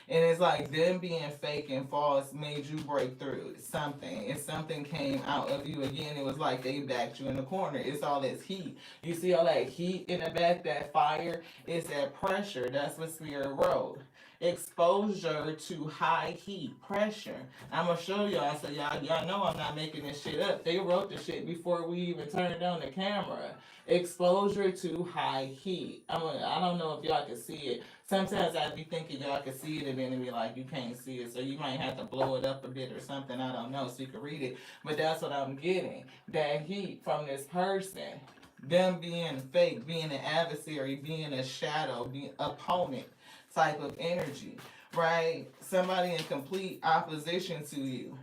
Speaker 1: And it's like them being fake and false made you break through something. And something came out of you again. It was like they backed you in the corner. It's all this heat. You see all that heat in the back, that fire? It's that pressure. That's what Spirit wrote. Exposure to high heat pressure. I'm gonna show y'all so y'all know I'm not making this shit up. They wrote the shit before we even turned on the camera. Exposure to high heat. I don't know if y'all can see it. Sometimes I'd be thinking y'all can see it and then it'd be like you can't see it. So you might have to blow it up a bit or something. I don't know so you can read it. But that's what I'm getting. That heat from this person. Them being fake, being an adversary, being a shadow, being opponent type of energy, right? Somebody in complete opposition to you.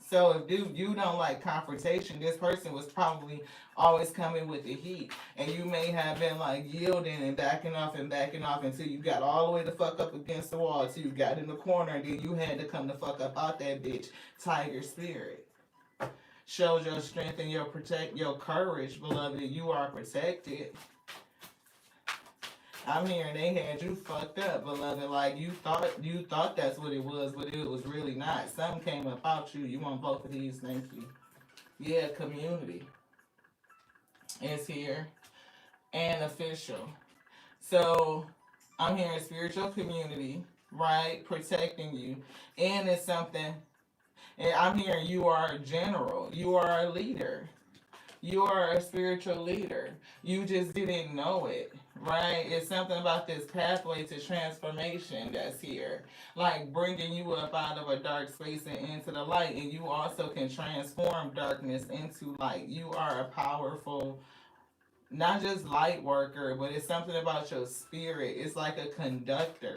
Speaker 1: So if you don't like confrontation, this person was probably always coming with the heat, and you may have been like yielding and backing off until you got all the way the fuck up against the wall, until you got in the corner, and then you had to come the fuck up out that bitch. Tiger spirit shows your strength and your courage, beloved. You are protected. I'm hearing they had you fucked up, beloved. Like you thought that's what it was, but it was really not. Something came about you. You want both of these? Thank you. Yeah, community is here and official. So I'm hearing spiritual community, right? Protecting you, and it's something. And I'm hearing you are a general. You are a leader. You are a spiritual leader. You just didn't know it, right? It's something about this pathway to transformation that's here, like bringing you up out of a dark space and into the light. And you also can transform darkness into light. You are a powerful, not just light worker, but it's something about your spirit. It's like a conductor.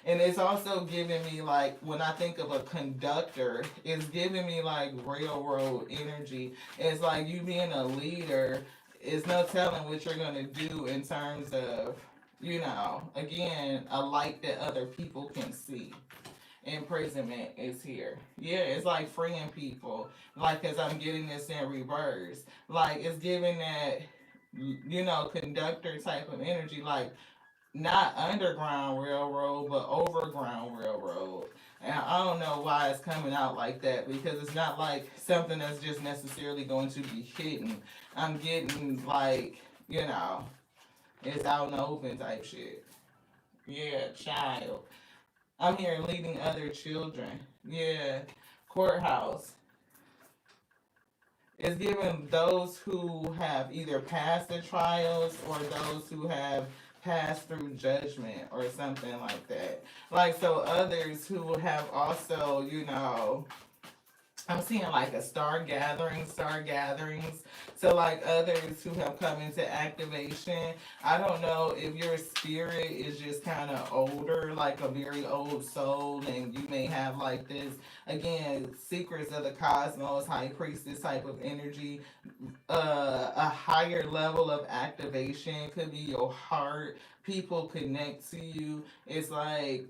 Speaker 1: And it's also giving me like when I think of a conductor, it's giving me like railroad energy. It's like you being a leader. It's no telling what you're gonna do in terms of, again, a light that other people can see. Imprisonment is here. Yeah, it's like freeing people. Like, cause I'm getting this in reverse. Like it's giving that, conductor type of energy. Like not underground railroad, but overground railroad. And I don't know why it's coming out like that because it's not like something that's just necessarily going to be hidden. I'm getting like, it's out in the open type shit. Yeah, child. I'm here leading other children. Yeah, courthouse. It's giving those who have either passed the trials or those who have passed through judgment or something like that. Like, so others who have also, I'm seeing like a star gatherings. So like others who have come into activation. I don't know if your spirit is just kind of older, like a very old soul, and you may have like this again secrets of the cosmos, high priestess type of energy, a higher level of activation could be your heart. People connect to you. It's like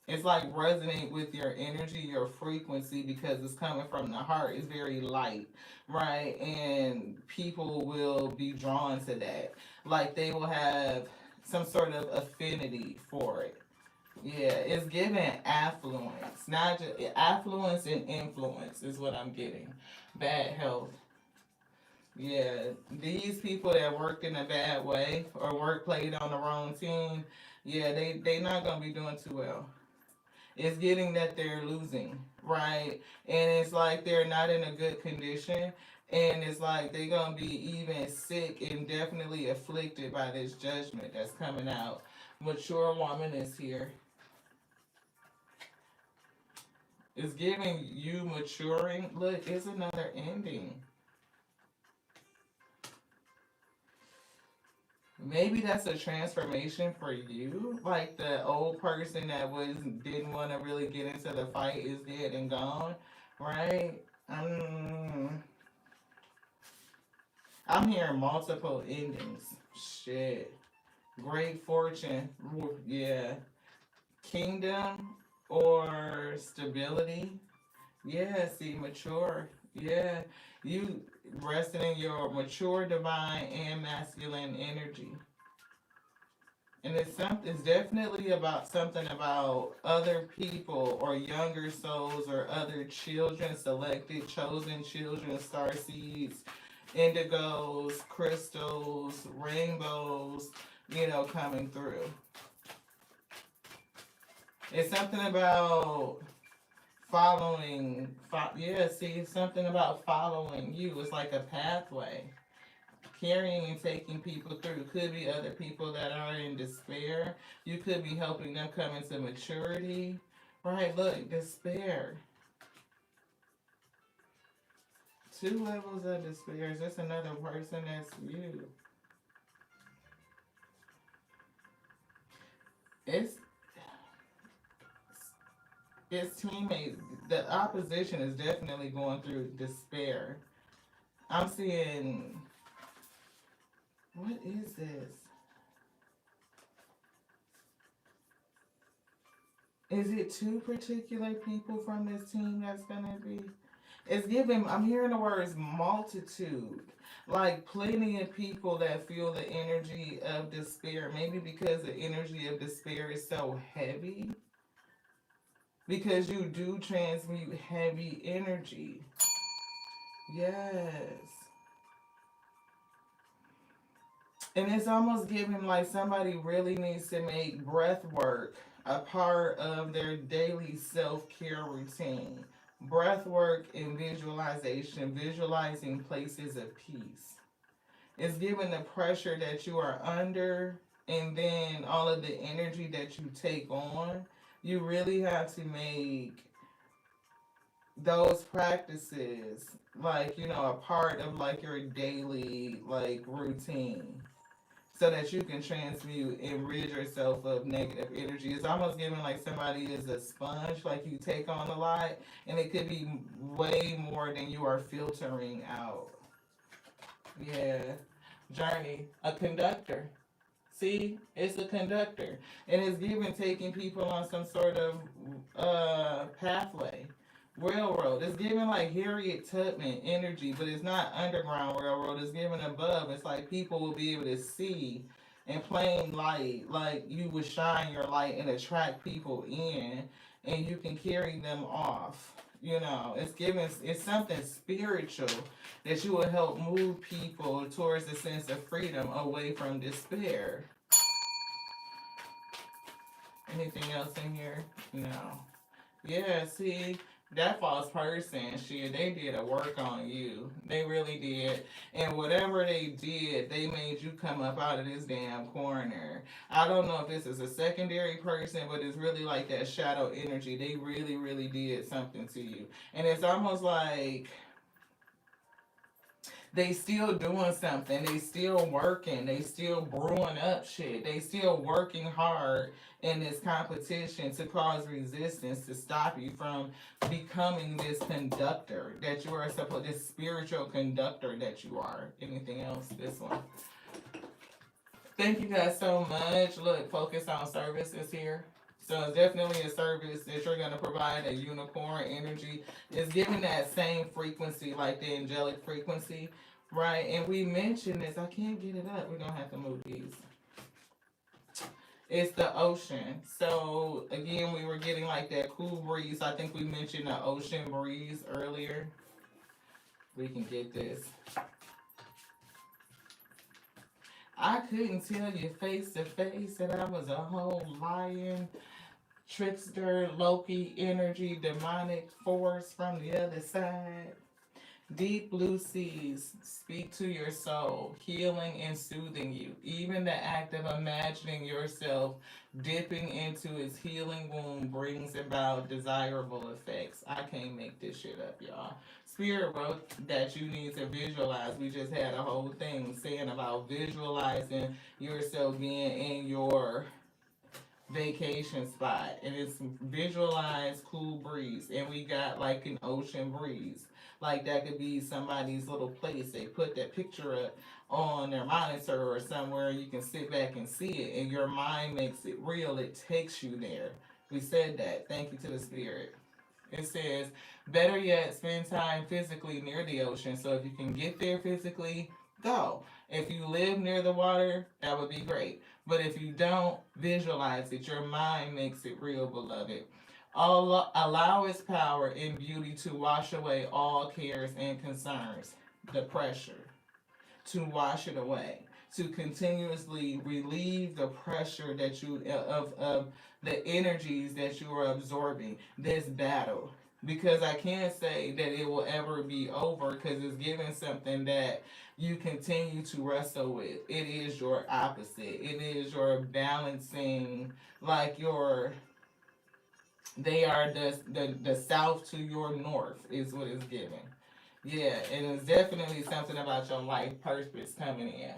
Speaker 1: resonate with your energy, your frequency, because it's coming from the heart. It's very light, right? And people will be drawn to that. Like they will have some sort of affinity for it. Yeah, it's giving affluence, not just affluence and influence is what I'm getting. Bad health. Yeah, these people that work in a bad way or work played on the wrong team, yeah, they not gonna be doing too well. It's getting that they're losing, right? And it's like they're not in a good condition. And it's like they're going to be even sick and definitely afflicted by this judgment that's coming out. Mature woman is here. It's giving you maturing. Look, it's another ending. Maybe that's a transformation for you. Like the old person that didn't want to really get into the fight is dead and gone, right? I'm hearing multiple endings. Shit. Great fortune. Yeah. Kingdom or stability. Yeah, see, mature. Yeah. You resting in your mature divine and masculine energy. And it's definitely about something about other people or younger souls or other children, selected, chosen children, star seeds, indigos, crystals, rainbows, coming through. It's something about yeah, see, it's something about following you. It's like a pathway. Carrying and taking people through. Could be other people that are in despair. You could be helping them come into maturity. Right, look, despair. Two levels of despair. Is this another person that's you? It's it's teammates. the opposition is definitely going through despair. I'm seeing, what is this? Is it two particular people from this team that's gonna be? It's giving, I'm hearing the words multitude. Like plenty of people that feel the energy of despair. Maybe because the energy of despair is so heavy. Because you do transmute heavy energy. Yes. And it's almost giving like somebody really needs to make breath work a part of their daily self care routine. Breath work and visualization, visualizing places of peace. It's giving the pressure that you are under and then all of the energy that you take on. You really have to make those practices like, a part of like your daily like routine so that you can transmute and rid yourself of negative energy. It's almost giving like somebody is a sponge, like you take on a lot, and it could be way more than you are filtering out. Yeah. Journey, a conductor. See, it's a conductor, and it's given taking people on some sort of pathway, railroad. It's given like Harriet Tubman energy, but it's not underground railroad. It's given above. It's like people will be able to see in plain light, like you would shine your light and attract people in, and you can carry them off. It's given. It's something spiritual that you will help move people towards a sense of freedom away from despair. Anything else in here? No. Yeah, see, that false person, shit, they did a work on you. They really did. And whatever they did, they made you come up out of this damn corner. I don't know if this is a secondary person, but it's really like that shadow energy. They really, really did something to you. And it's almost like they still doing something. They still working. They still brewing up shit. They still working hard in this competition to cause resistance to stop you from becoming this conductor that you are supposed, this spiritual conductor that you are. Anything else? This one. Thank you guys so much. Look, focus on services here. So it's definitely a service that you're going to provide, a unicorn energy. It's giving that same frequency, like the angelic frequency, right? And we mentioned this. I can't get it up. We're going to have to move these. It's the ocean. So again, we were getting like that cool breeze. I think we mentioned the ocean breeze earlier. We can get this. I couldn't tell you face to face that I was a whole lion, trickster, Loki energy, demonic force from the other side. Deep blue seas speak to your soul, healing and soothing you. Even the act of imagining yourself dipping into its healing wound brings about desirable effects. I can't make this shit up, y'all. Spirit wrote that you need to visualize. We just had a whole thing saying about visualizing yourself being in your vacation spot, and it's visualized cool breeze, and we got like an ocean breeze. Like that could be somebody's little place. They put that picture up on their monitor or somewhere. You can sit back and see it, and your mind makes it real. It takes you there. We said that. Thank you to the spirit. It says, better yet, spend time physically near the ocean. So if you can get there physically, go. If you live near the water, that would be great. But if you don't, visualize it. Your mind makes it real, beloved. Allow its power and beauty to wash away all cares and concerns. The pressure, to wash it away. To continuously relieve the pressure that you of the energies that you are absorbing. This battle, because I can't say that it will ever be over because it's giving something that you continue to wrestle with. It is your opposite. It is your balancing, like your. They are the south to your north is what it's giving. Yeah, and it's definitely something about your life purpose coming in.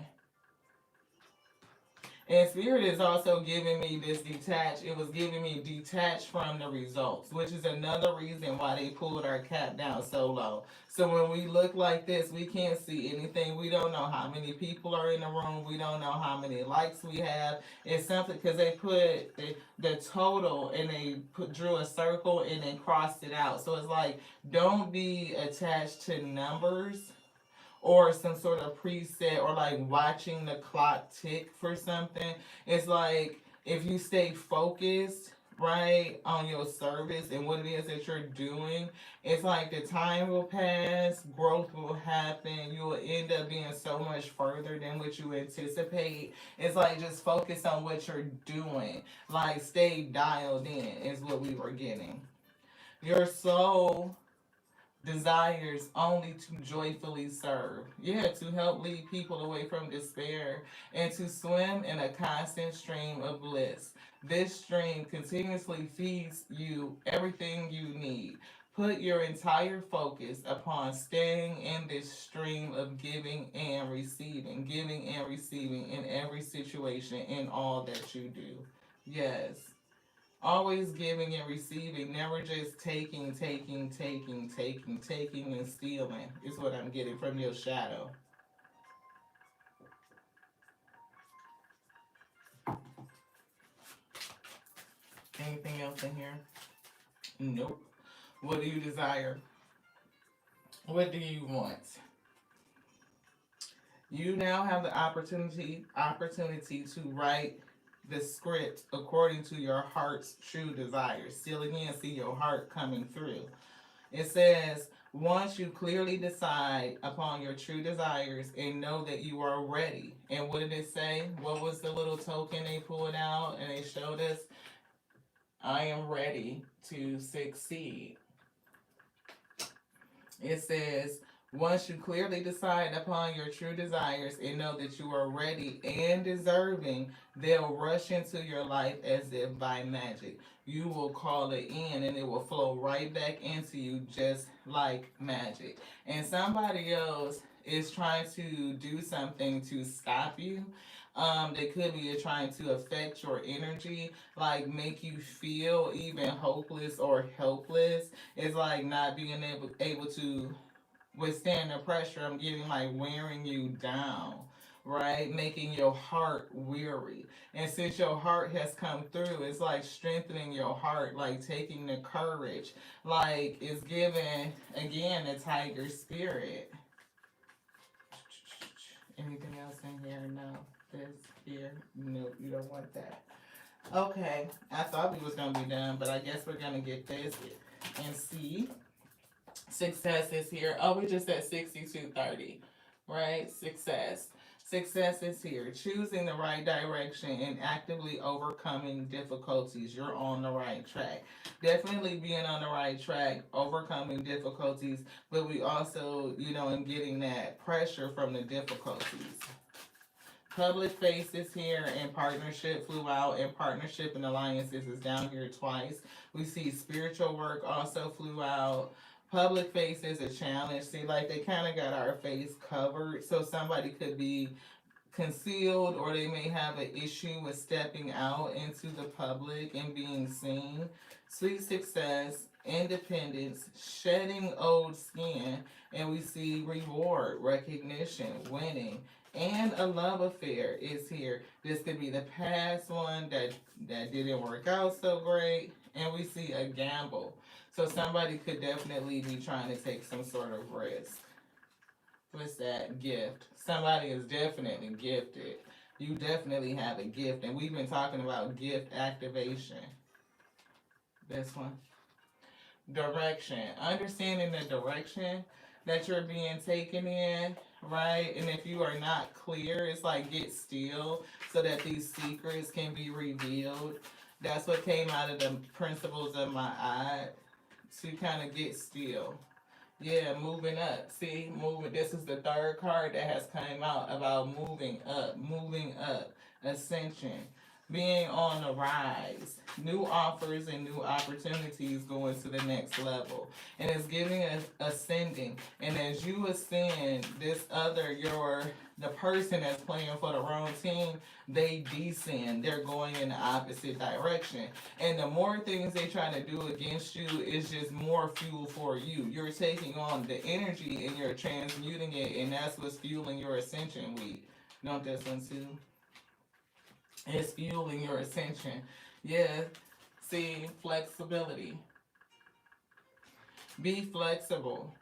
Speaker 1: And Spirit is also giving me this detached. It was giving me detached from the results, which is another reason why they pulled our cap down so low. So when we look like this, we can't see anything. We don't know how many people are in the room. We don't know how many likes we have. It's something because they put the total and they drew a circle and then crossed it out. So it's like, don't be attached to numbers or some sort of preset or like watching the clock tick for something. It's like if you stay focused, right, on your service and what it is that you're doing, it's like the time will pass, growth will happen, you will end up being so much further than what you anticipate. It's like just focus on what you're doing. Like stay dialed in is what we were getting. Your soul desires only to joyfully serve. Yeah, to help lead people away from despair and to swim in a constant stream of bliss. This stream continuously feeds you everything you need. Put your entire focus upon staying in this stream of giving and receiving in every situation, in all that you do. Yes. Always giving and receiving, never just taking and stealing is what I'm getting from your shadow. Anything else in here? Nope. What do you desire? What do you want? You now have the opportunity to write the script according to your heart's true desires. Still again, see your heart coming through. It says, once you clearly decide upon your true desires and know that you are ready. And what did it say? What was the little token they pulled out and they showed us? I am ready to succeed. It says, once you clearly decide upon your true desires and know that you are ready and deserving, they'll rush into your life as if by magic. You will call it in and it will flow right back into you just like magic. And somebody else is trying to do something to stop you. They could be trying to affect your energy, like make you feel even hopeless or helpless. It's like not being able to withstand the pressure. I'm getting like wearing you down, right? Making your heart weary. And since your heart has come through, it's like strengthening your heart, like taking the courage, like it's giving again the tiger spirit. Anything else in here? No. This here? Nope, you don't want that. Okay, I thought we was gonna be done, but I guess we're gonna get this and see. Success is here. Oh, we just said 6230, right? Success. Success is here. Choosing the right direction and actively overcoming difficulties. You're on the right track. Definitely being on the right track, overcoming difficulties, but we also, and getting that pressure from the difficulties. Public faces here and partnership flew out, and partnership and alliances is down here twice. We see spiritual work also flew out. Public face is a challenge. See, like they kind of got our face covered, so somebody could be concealed or they may have an issue with stepping out into the public and being seen. Sweet success, independence, shedding old skin, and we see reward, recognition, winning, and a love affair is here. This could be the past one that didn't work out so great, and we see a gamble. So somebody could definitely be trying to take some sort of risk. What's that? Gift. Somebody is definitely gifted. You definitely have a gift, and we've been talking about gift activation. This one. Direction. Understanding the direction that you're being taken in, right? And if you are not clear, it's like get still so that these secrets can be revealed. That's what came out of the principles of my eye, to kind of get still. Yeah, moving up. See, moving. This is the third card that has come out about moving up, ascension. being on the rise. New offers and new opportunities going to the next level. And it's giving us ascending. And as you ascend, the person that's playing for the wrong team, they descend. They're going in the opposite direction. And the more things they try to do against you is just more fuel for you. You're taking on the energy and you're transmuting it, and that's what's fueling your ascension week. Don't this one too? It's fueling your ascension. Yeah. See, flexibility. Be flexible.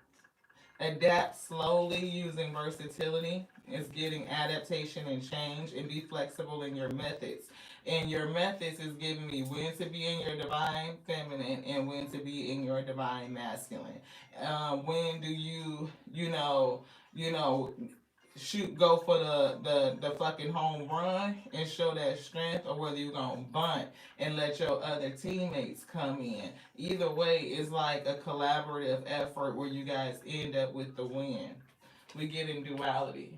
Speaker 1: Adapt slowly using versatility. It's getting adaptation and change, and be flexible in your methods. And your methods is giving me when to be in your divine feminine and when to be in your divine masculine. When do you shoot, go for the fucking home run and show that strength, or whether you gonna bunt and let your other teammates come in. Either way, it's like a collaborative effort where you guys end up with the win. We get in duality.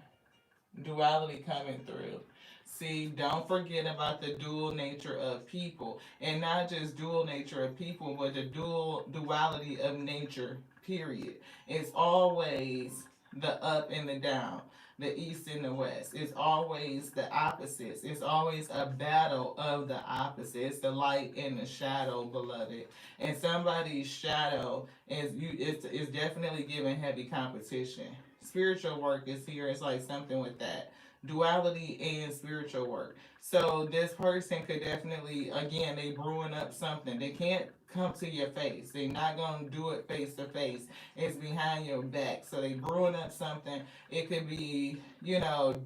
Speaker 1: Duality coming through. See, don't forget about the dual nature of people, and not just dual nature of people, but the duality of nature. Period. It's always the up and the down, the east and the west. It's always the opposites. It's always a battle of the opposites, the light and the shadow, beloved. And somebody's shadow is definitely giving heavy competition. Spiritual work is here. It's like something with that duality and spiritual work. So this person could definitely, again, they brewing up something. They can't come to your face. They're not gonna do it face to face. It's behind your back. So they brewing up something. It could be,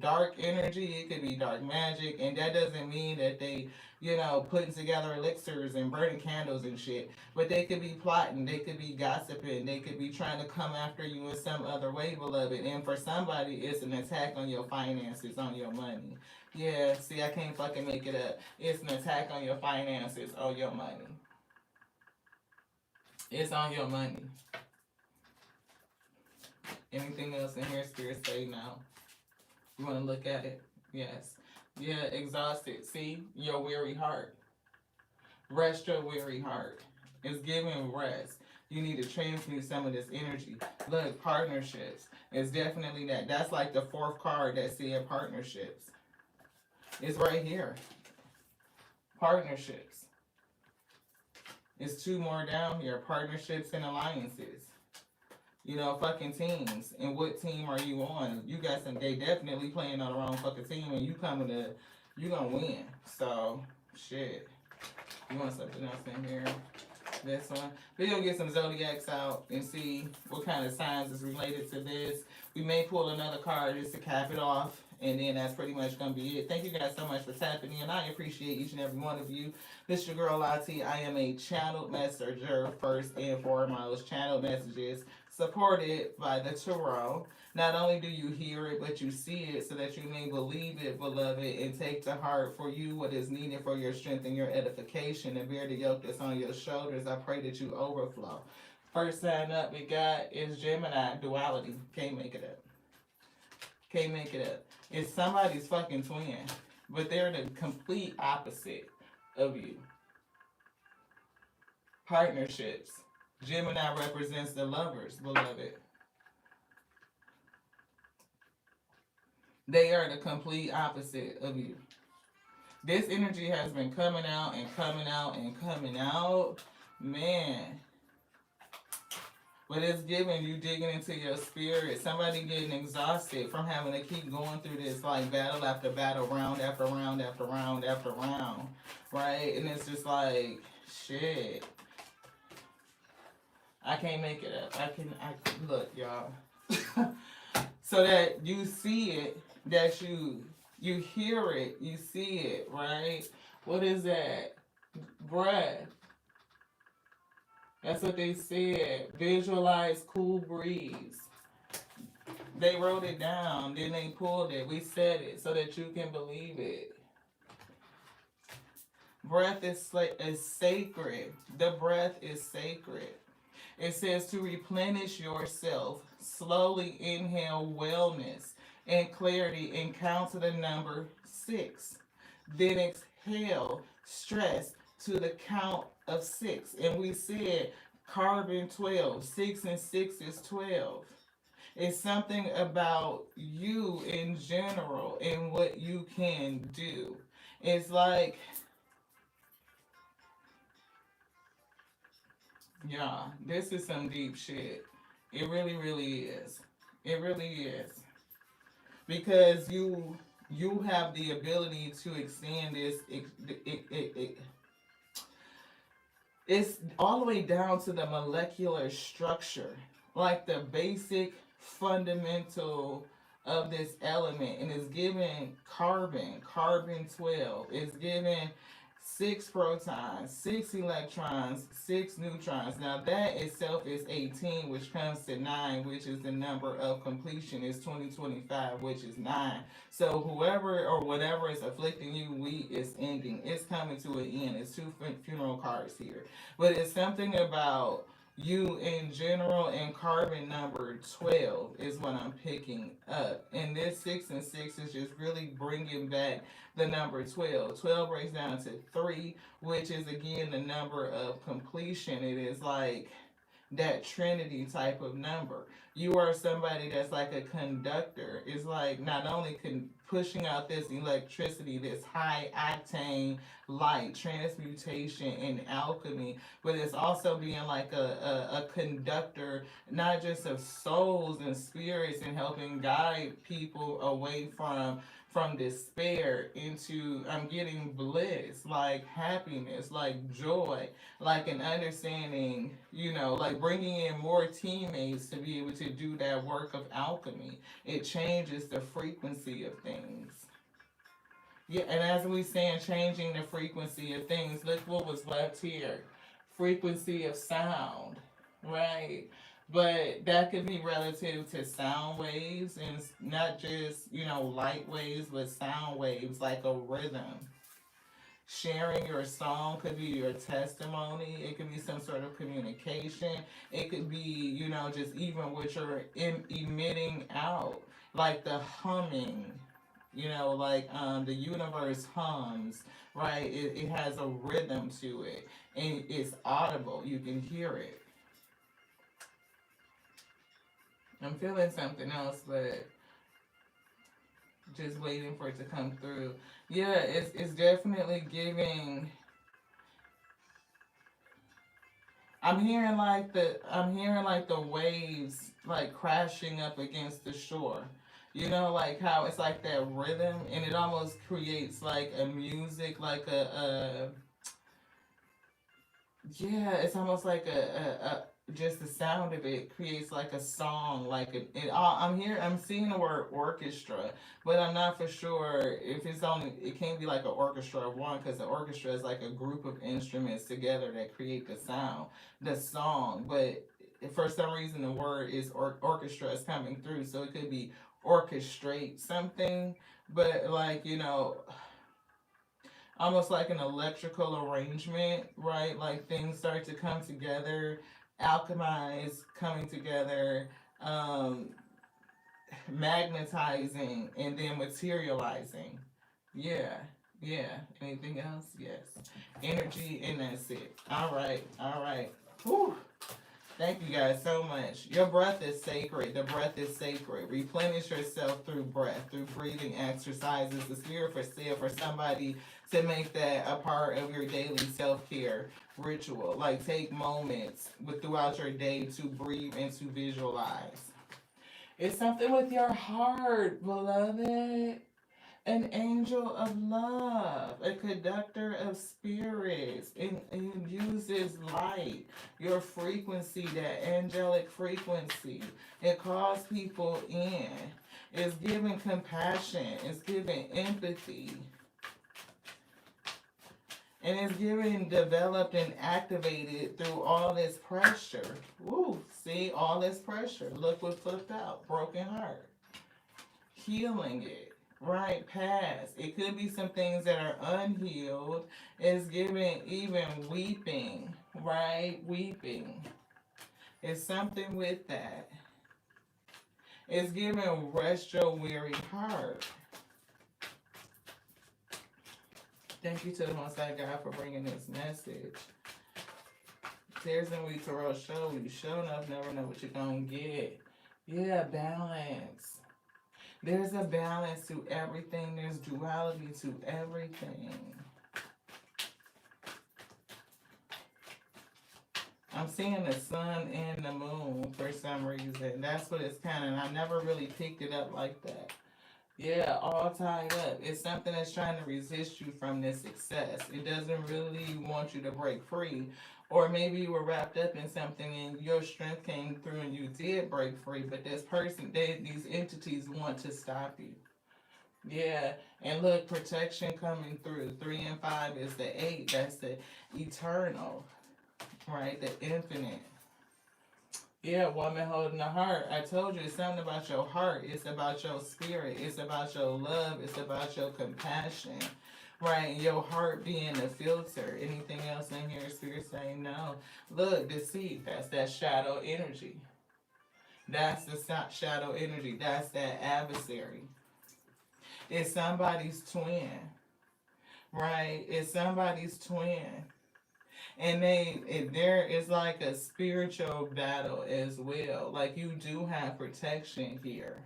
Speaker 1: dark energy. It could be dark magic, and that doesn't mean that they, putting together elixirs and burning candles and shit. But they could be plotting, they could be gossiping, they could be trying to come after you in some other way, beloved. And for somebody, it's an attack on your finances, on your money. Yeah, see, I can't fucking make it up. It's an attack on your finances, on your money. It's on your money. Anything else in here, Spirit say no? You want to look at it? Yes. Yeah, exhausted. See, your weary heart. Rest your weary heart. It's giving rest. You need to transmute some of this energy. Look, partnerships. It's definitely that. That's like the fourth card that said partnerships. It's right here. Partnerships. It's two more down here. Partnerships and alliances. Fucking teams. And what team are you on? You got some, they definitely playing on the wrong fucking team, and you gonna win. So, shit. You want something else in here? This one. We're going to get some zodiacs out and see what kind of signs is related to this. We may pull another card just to cap it off. And then that's pretty much going to be it. Thank you guys so much for tapping in. I appreciate each and every one of you. This is your girl, Lati. I am a channeled messenger, first and foremost. Channeled messages supported by the tarot. Not only do you hear it, but you see it so that you may believe it, beloved, and take to heart for you what is needed for your strength and your edification, and bear the yoke that's on your shoulders. I pray that you overflow. First sign up we got is Gemini, duality. Can't make it up. Can't make it up. It's somebody's fucking twin, but they're the complete opposite of you. Partnerships. Gemini represents the lovers, beloved. They are the complete opposite of you. This energy has been coming out and coming out and coming out. Man. But it's giving you digging into your spirit. Somebody getting exhausted from having to keep going through this like battle after battle, round after round after round after round. Right? And it's just like, shit. I can't make it up. I look, y'all. So that you see it, that you hear it, you see it, right? What is that? Breath. That's what they said. Visualize cool breeze. They wrote it down, then they pulled it. We said it so that you can believe it. Breath is sacred. The breath is sacred. It says to replenish yourself. Slowly inhale wellness and clarity and count to the number 6. Then exhale stress to the count of 6. And we said carbon 12. 6 and 6 is 12. It's something about you in general and what you can do. It's like, yeah, this is some deep shit. It really, really is. It really is. Because you have the ability to extend this. It's all the way down to the molecular structure, like the basic fundamental of this element, and it's given carbon 12. It's given 6 protons, 6 electrons, 6 neutrons. Now that itself is 18, which comes to 9, which is the number of completion, is 2025, which is 9. So whoever or whatever is afflicting you, we is ending. It's coming to an end. It's two funeral cards here, but it's something about you in general, and carbon number 12 is what I'm picking up. And this 6 and 6 is just really bringing back the number 12. 12 breaks down to 3, which is again the number of completion. It is like that Trinity type of number. You are somebody that's like a conductor. It's like not only pushing out this electricity, this high octane light, transmutation and alchemy, but it's also being like a conductor, not just of souls and spirits, and helping guide people away from despair into I'm getting bliss, like happiness, like joy, like an understanding, like bringing in more teammates to be able to do that work of alchemy. It changes the frequency of things. Yeah, and as we saying, changing the frequency of things, look what was left here. Frequency of sound, right? But that could be relative to sound waves, and not just, light waves, but sound waves like a rhythm. Sharing your song could be your testimony. It could be some sort of communication. It could be, just even what you're emitting out, like the humming. Like the universe hums, right? It has a rhythm to it, and it's audible. You can hear it. I'm feeling something else, but just waiting for it to come through. Yeah, it's definitely giving. I'm hearing like the waves like crashing up against the shore. Like how it's like that rhythm, and it almost creates like a music, like a yeah, it's almost like a just the sound of it creates like a song, like I'm seeing the word orchestra, but I'm not for sure if it can't be like an orchestra of one, because the orchestra is like a group of instruments together that create the song. But for some reason the word is orchestra is coming through, so it could be orchestrate something, but like almost like an electrical arrangement, right? Like things start to come together, alchemize, coming together, um, magnetizing, and then materializing. Yeah, yeah. Anything else? Yes. Energy, and that's it. All right, all right. Whew. Thank you guys so much. Your breath is sacred. The breath is sacred. Replenish yourself through breath, through breathing exercises. The spirit for sale for somebody to make that a part of your daily self-care ritual. Like take moments throughout your day to breathe and to visualize. It's something with your heart, beloved. An angel of love, a conductor of spirits, and uses light, your frequency, that angelic frequency. It calls people in. It's giving compassion. It's giving empathy. And it's giving developed and activated through all this pressure. Woo, see, all this pressure. Look what flipped out. Broken heart. Healing it. Right, past. It could be some things that are unhealed. It's giving even weeping, right? Weeping. It's something with that. It's giving rest your weary heart. Thank you to the Most High God for bringing this message. Tears and We Tarot Show. You show enough, never know what you're going to get. Yeah, balance. There's a balance to everything. There's duality to everything. I'm seeing the sun and the moon for some reason. That's what it's kind of, I never really picked it up like that. Yeah, all tied up. It's something that's trying to resist you from this success. It doesn't really want you to break free. Or maybe you were wrapped up in something and your strength came through and you did break free, but this person, these entities want to stop you. Yeah, and look, protection coming through. 3 and 5 is the 8. That's the eternal, right? The infinite. Yeah, woman holding the heart. I told you it's something about your heart. It's about your spirit. It's about your love. It's about your compassion. Right? Your heart being the filter. Anything else in here, spirit saying no. Look, deceit. That's that shadow energy. That's the shadow energy. That's that adversary. It's somebody's twin. Right? It's somebody's twin. And there is like a spiritual battle as well. Like you do have protection here.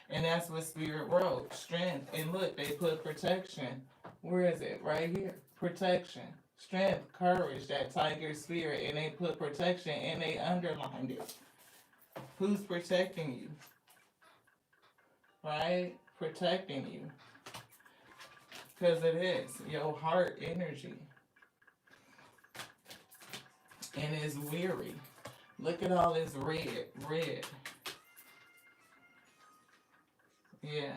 Speaker 1: And that's what Spirit wrote. Strength. And look, they put protection. Where is it? Right here. Protection. Strength, courage, that tiger spirit. And they put protection and they underlined it. Who's protecting you? Right? Protecting you. Because it is your heart energy. And it's weary. Look at all this red. Yeah.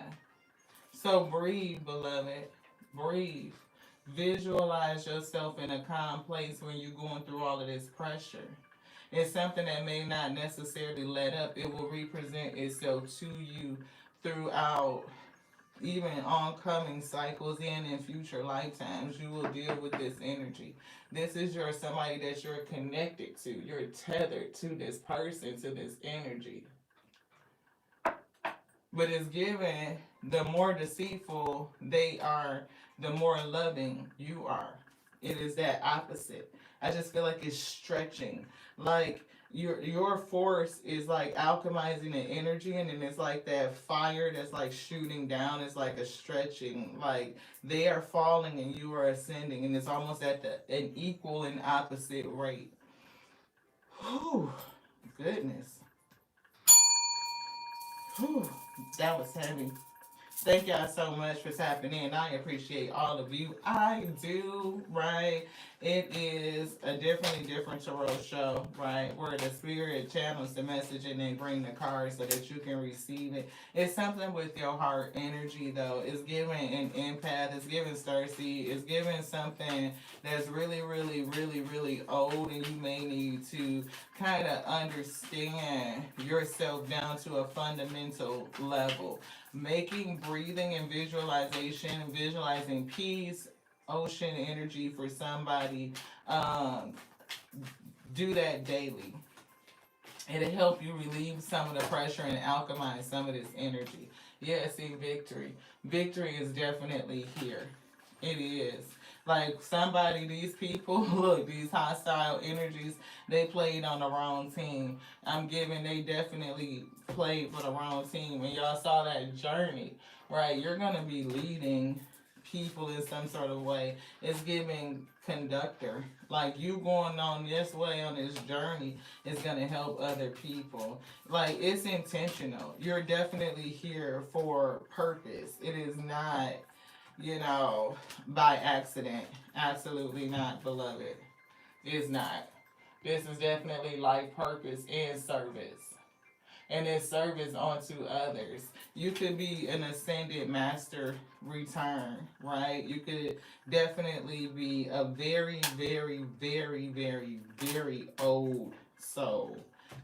Speaker 1: So breathe, beloved. Breathe. Visualize yourself in a calm place when you're going through all of this pressure. It's something that may not necessarily let up. It will represent itself to you throughout even oncoming cycles in future lifetimes. You will deal with this energy. This is somebody that you're connected to. You're tethered to this person, to this energy. But it's given, the more deceitful they are, the more loving you are. It is that opposite. I just feel like it's stretching. Like your force is like alchemizing the energy, and then it's like that fire that's like shooting down. It's like a stretching. Like they are falling and you are ascending, and it's almost at an equal and opposite rate. Whew, goodness. Whew, that was heavy. Thank y'all so much for tapping in. I appreciate all of you. I do, right? It is a different tarot show, right? Where the spirit channels the message and then bring the cards so that you can receive it. It's something with your heart energy, though. It's giving an empath. It's giving starseed. It's giving something that's really, really, really, really old, and you may need to kind of understand yourself down to a fundamental level. Making breathing and visualization, visualizing peace, ocean energy for somebody. Do that daily. It'll help you relieve some of the pressure and alchemize some of this energy. Yeah, see, victory. Victory is definitely here. It is. Like these people, look, these hostile energies, they played on the wrong team. They definitely played for the wrong team. When y'all saw that journey, right, you're going to be leading people in some sort of way. It's giving conductor. Like you going on this way on this journey is going to help other people. Like it's intentional. You're definitely here for purpose. It is not, by accident. Absolutely not, beloved. It's not. This is definitely life purpose and service. And it's service onto others. You could be an ascended master return, right? You could definitely be a very, very, very, very, very old soul.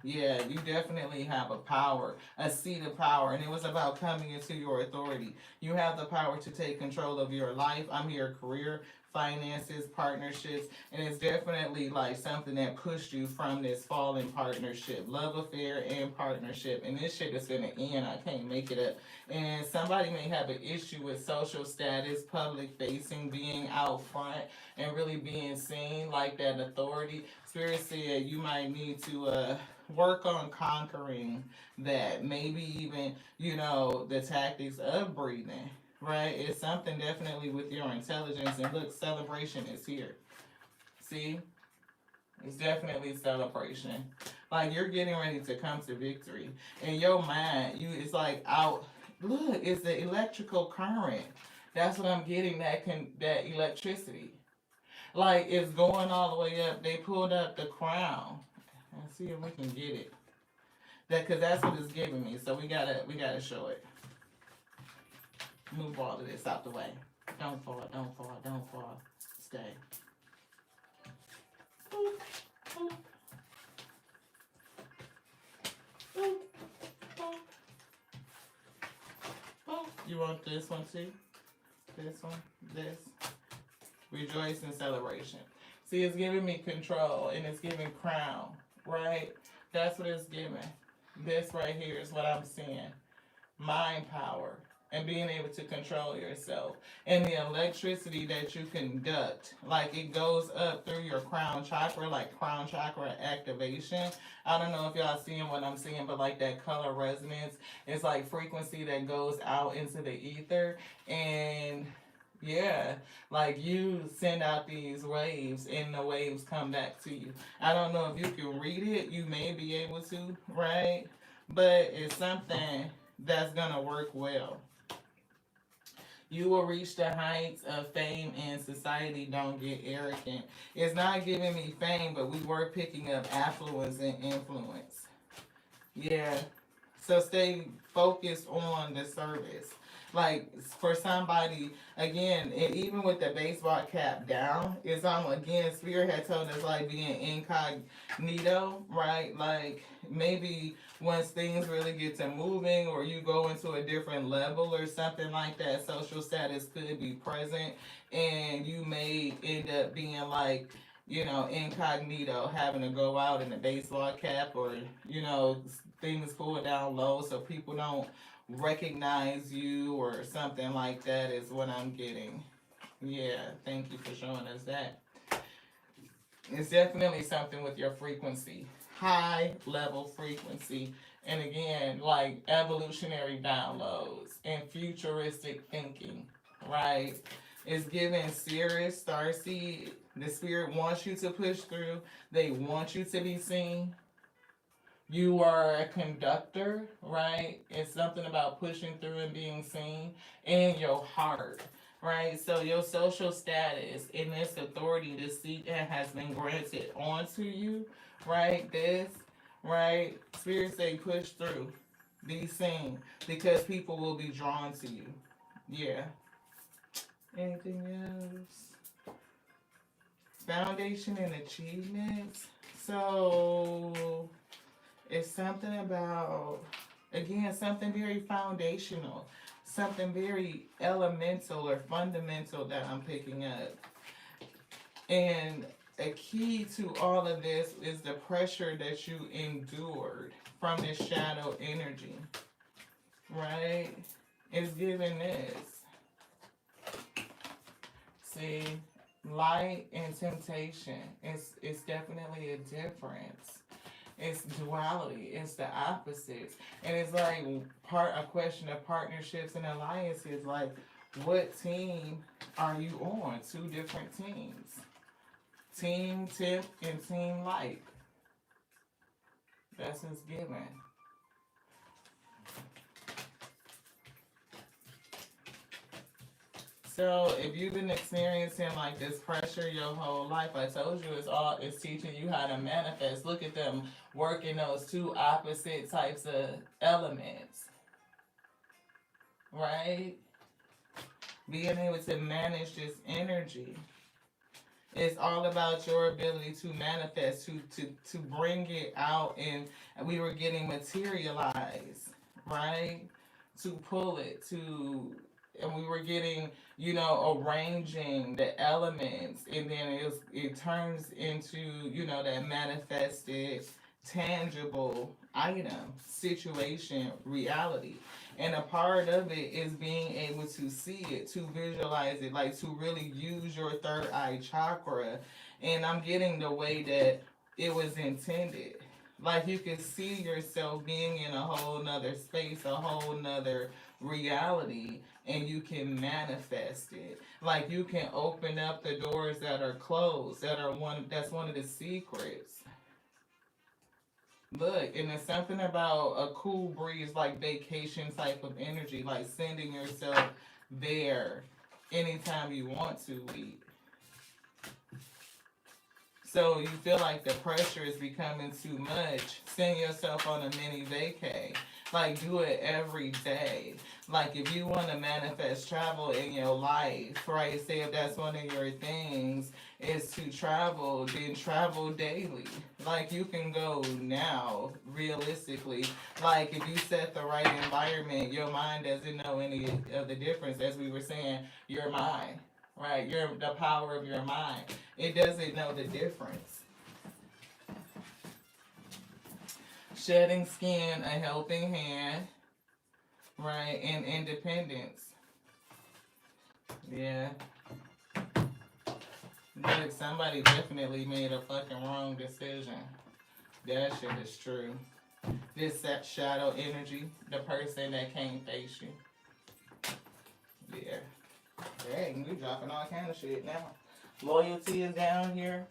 Speaker 1: Yeah, you definitely have a power, a seat of power, and it was about coming into your authority. You have the power to take control of your life. I'm here, career, finances, partnerships, and it's definitely like something that pushed you from this fallen partnership, love affair, and partnership. And this shit is gonna end. I can't make it up. And somebody may have an issue with social status, public facing, being out front, and really being seen like that authority. Spirit said you might need to work on conquering that. Maybe even, the tactics of breathing, right? It's something definitely with your intelligence. And look, celebration is here. See? It's definitely celebration. Like you're getting ready to come to victory. In your mind, it's like out. Look, it's the electrical current. That's what I'm getting. That electricity. Like it's going all the way up. They pulled up the crown. Let's see if we can get it. Because that's what it's giving me. So we gotta show it. Move all of this out the way. Don't fall. Don't fall. Don't fall. Stay. You want this one too? This one? This? Rejoice and celebration. See, it's giving me control and it's giving crown, right? That's what it's giving. This right here is what I'm seeing. Mind power and being able to control yourself. And the electricity that you conduct, like it goes up through your crown chakra, like crown chakra activation. I don't know if y'all seeing what I'm seeing, but like that color resonance, it's like frequency that goes out into the ether. And yeah, like you send out these waves and the waves come back to you. I don't know if you can read it, you may be able to, right? But it's something that's gonna work well. You will reach the heights of fame and society. Don't get arrogant. It's not giving me fame, but we were picking up affluence and influence. Yeah. So stay focused on the service. Like for somebody, again, even with the baseball cap down, it's again, Spirit had told us like being incognito, right? Like maybe once things really get to moving or you go into a different level or something like that, social status could be present and you may end up being like, incognito, having to go out in a baseball cap or, things pulled down low so people don't recognize you or something like that is what I'm getting. Yeah, thank you for showing us that. It's definitely something with your frequency, high level frequency. And again, like evolutionary downloads and futuristic thinking, right? It's giving Sirius, Starseed. The spirit wants you to push through. They want you to be seen. You are a conductor, right? It's something about pushing through and being seen, and your heart, right? So your social status and this authority, this seat that has been granted onto you, right? This, right? Spirit say push through, be seen, because people will be drawn to you. Yeah. Anything else? Foundation and achievements. So it's something about, again, something very foundational, something very elemental or fundamental that I'm picking up. And a key to all of this is the pressure that you endured from this shadow energy, right? It's giving this. See, light and temptation. It's definitely a difference. It's duality. It's the opposites, and it's like a question of partnerships and alliances. Like, what team are you on? Two different teams: Team Tip and Team Light. That's what's given. So if you've been experiencing like this pressure your whole life, I told you it's teaching you how to manifest. Look at them working those two opposite types of elements, right? Being able to manage this energy. It's all about your ability to manifest, to bring it out, and we were getting materialized, right? To pull it, and we were getting, arranging the elements, and then it turns into, that manifested, tangible item, situation, reality. And a part of it is being able to see it, to visualize it, like to really use your third eye chakra. And I'm getting the way that it was intended. Like you can see yourself being in a whole nother space, a whole nother reality, and you can manifest it. Like you can open up the doors that are closed, that's one of the secrets. Look, and it's something about a cool breeze, like vacation type of energy, like sending yourself there anytime you want to. So you feel like the pressure is becoming too much. Send yourself on a mini vacay. Like do it every day. Like if you want to manifest travel in your life, right? Say if that's one of your things is to travel, then travel daily. Like you can go now, realistically. Like if you set the right environment, your mind doesn't know any of the difference. As we were saying, your mind, right? The power of your mind. It doesn't know the difference. Shedding skin, a helping hand, right? And independence. Yeah. Look, somebody definitely made a fucking wrong decision. That shit is true. This shadow energy, the person that can't face you. Yeah. Dang, we dropping all kind of shit now. Loyalty is down here,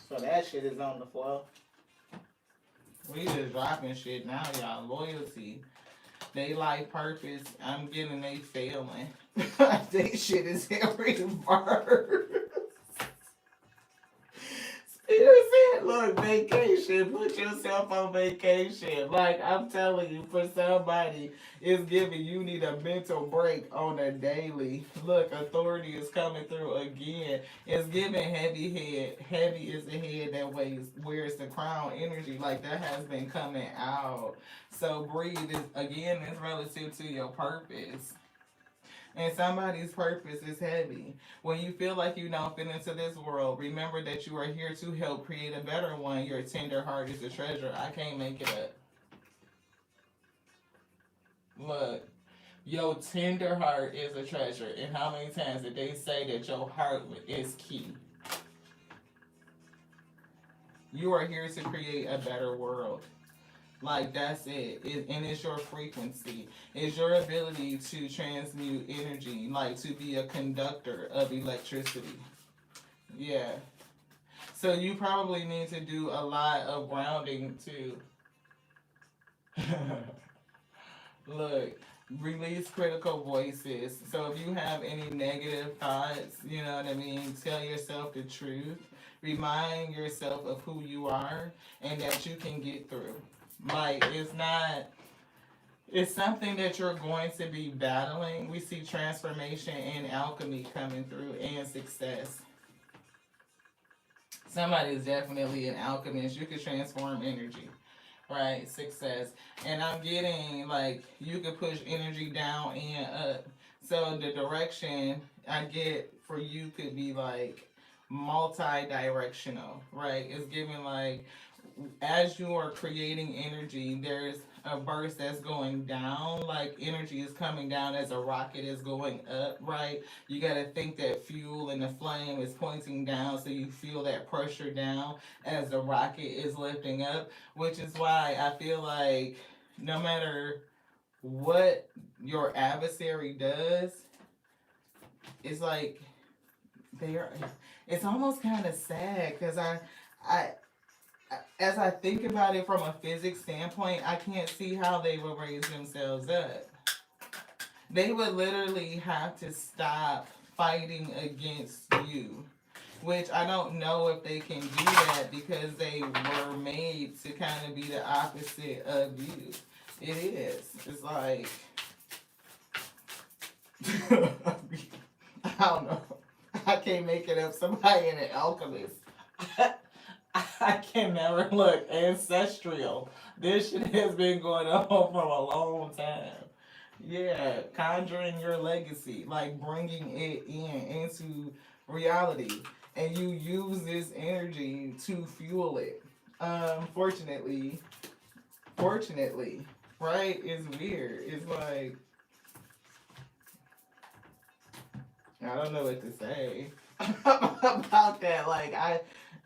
Speaker 1: so that shit is on the floor. We just dropping shit now, y'all. Loyalty, they life purpose. I'm getting they failing. They shit is every verse. Spirit said, look, vacation. Put yourself on vacation. Like, I'm telling you, for somebody, it's giving you need a mental break on a daily. Look, authority is coming through again. It's giving heavy head. Heavy is the head that wears the crown energy. Like, that has been coming out. So, breathe is, again, is relative to your purpose. And somebody's purpose is heavy. When you feel like you don't fit into this world, remember that you are here to help create a better one. Your tender heart is a treasure. I can't make it up. Look, your tender heart is a treasure. And how many times did they say that your heart is key? You are here to create a better world. Like that's and it's your frequency. It's your ability to transmute energy, like to be a conductor of electricity. Yeah. So you probably need to do a lot of grounding too. Look, release critical voices. So if you have any negative thoughts, you know what I mean, tell yourself the truth. Remind yourself of who you are and that you can get through. Like it's something that you're going to be battling. We see transformation and alchemy coming through and success. Somebody is definitely an alchemist. You can transform energy, right? Success. And I'm getting like you could push energy down and up. So the direction I get for you could be like multi-directional, right? It's giving like as you are creating energy, there's a burst that's going down, like energy is coming down as a rocket is going up, right? You got to think that fuel and the flame is pointing down, so you feel that pressure down as the rocket is lifting up, which is why I feel like no matter what your adversary does, it's like they're, it's almost kind of sad because I, as I think about it from a physics standpoint, I can't see how they would raise themselves up. They would literally have to stop fighting against you, which I don't know if they can do that because they were made to kind of be the opposite of you. It is. It's like, I don't know. I can't can't make it up. Somebody in an alchemist. I can never look ancestral. This shit has been going on for a long time. Yeah, conjuring your legacy, like bringing it into reality, and you use this energy to fuel it. Fortunately, fortunately, right? It's weird. It's like I don't know what to say about that. Like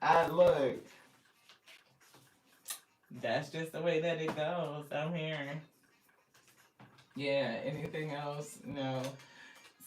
Speaker 1: I look. That's just the way that it goes. I'm hearing. Yeah. Anything else? No.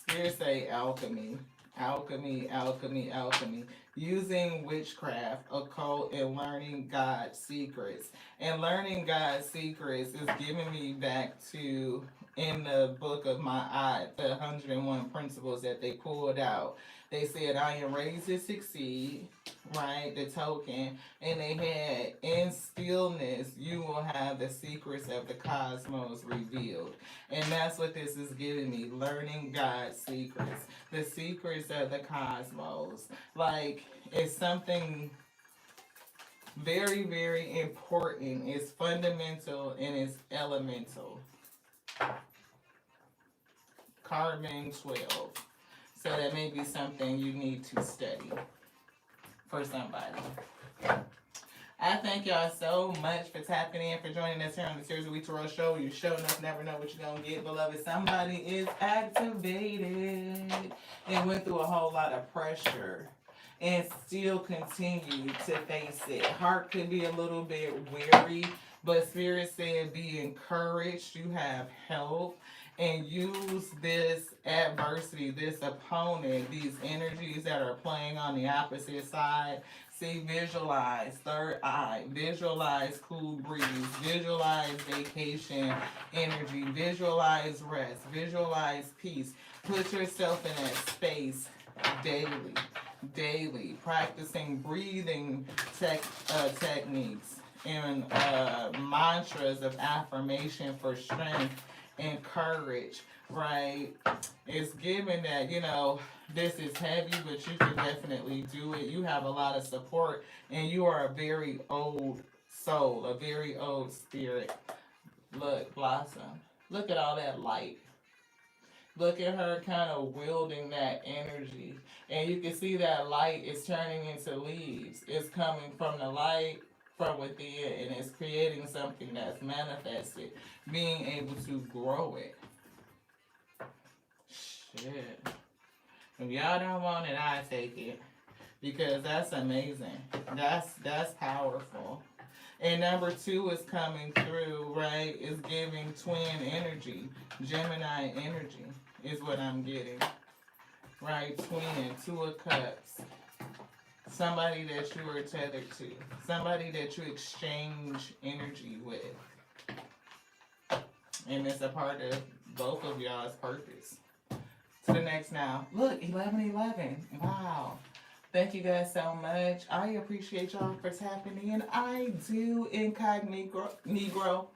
Speaker 1: Spirit say alchemy. Alchemy, alchemy, alchemy. Using witchcraft, occult, and learning God's secrets. And learning God's secrets is giving me back to in the book of my eye, the 101 principles that they pulled out. They said, I am ready to succeed, right? The token. And they had, in stillness, you will have the secrets of the cosmos revealed. And that's what this is giving me, learning God's secrets, the secrets of the cosmos. Like, it's something very, very important. It's fundamental and it's elemental. Carbon 12. So that may be something you need to study for somebody. I thank y'all so much for tapping in, for joining us here on the Series of Week Tarot Show. You show enough, never know what you're going to get, beloved. Somebody is activated and went through a whole lot of pressure and still continue to face it. Heart could be a little bit weary, but Spirit said be encouraged. You have help. And use this adversity, this opponent, these energies that are playing on the opposite side. See, visualize third eye, visualize cool breeze, visualize vacation energy, visualize rest, visualize peace. Put yourself in that space daily, practicing breathing techniques and mantras of affirmation for strength and courage, right? It's given that, this is heavy, but you can definitely do it. You have a lot of support, and you are a very old soul, a very old spirit. Look, Blossom. Look at all that light. Look at her kind of wielding that energy. And you can see that light is turning into leaves. It's coming from the light from within, and it's creating something that's manifested, being able to grow it. Shit. If y'all don't want it, I take it. Because that's amazing. That's powerful. And number 2 is coming through, right? It's giving twin energy. Gemini energy is what I'm getting. Right? Twin, 2 of Cups. Somebody that you are tethered to. Somebody that you exchange energy with. And it's a part of both of y'all's purpose. To the next now. Look, 11:11. Wow. Thank you guys so much. I appreciate y'all for tapping in. I do incognito,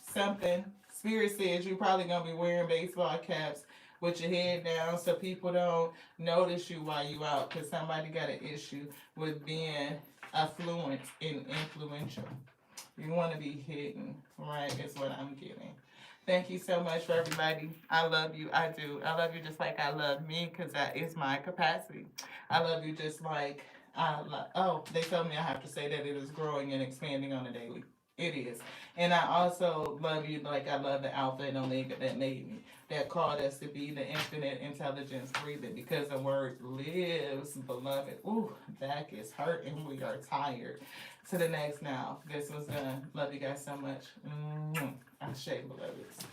Speaker 1: something. Spirit says you're probably going to be wearing baseball caps with your head down so people don't notice you while you out, because somebody got an issue with being affluent and influential. You want to be hidden, right? Is what I'm getting. Thank you so much for everybody. I love you. I do. I love you just like I love me, because that is my capacity. I love you just like I love. Oh, they told me I have to say that it is growing and expanding on a daily. It is. And I also love you like I love the Alpha and Omega that made me, that called us to be the infinite intelligence breathing, because the word lives, beloved. Ooh, back is hurting. We are tired. To the next now. This was done. Love you guys so much. Ashe, beloveds.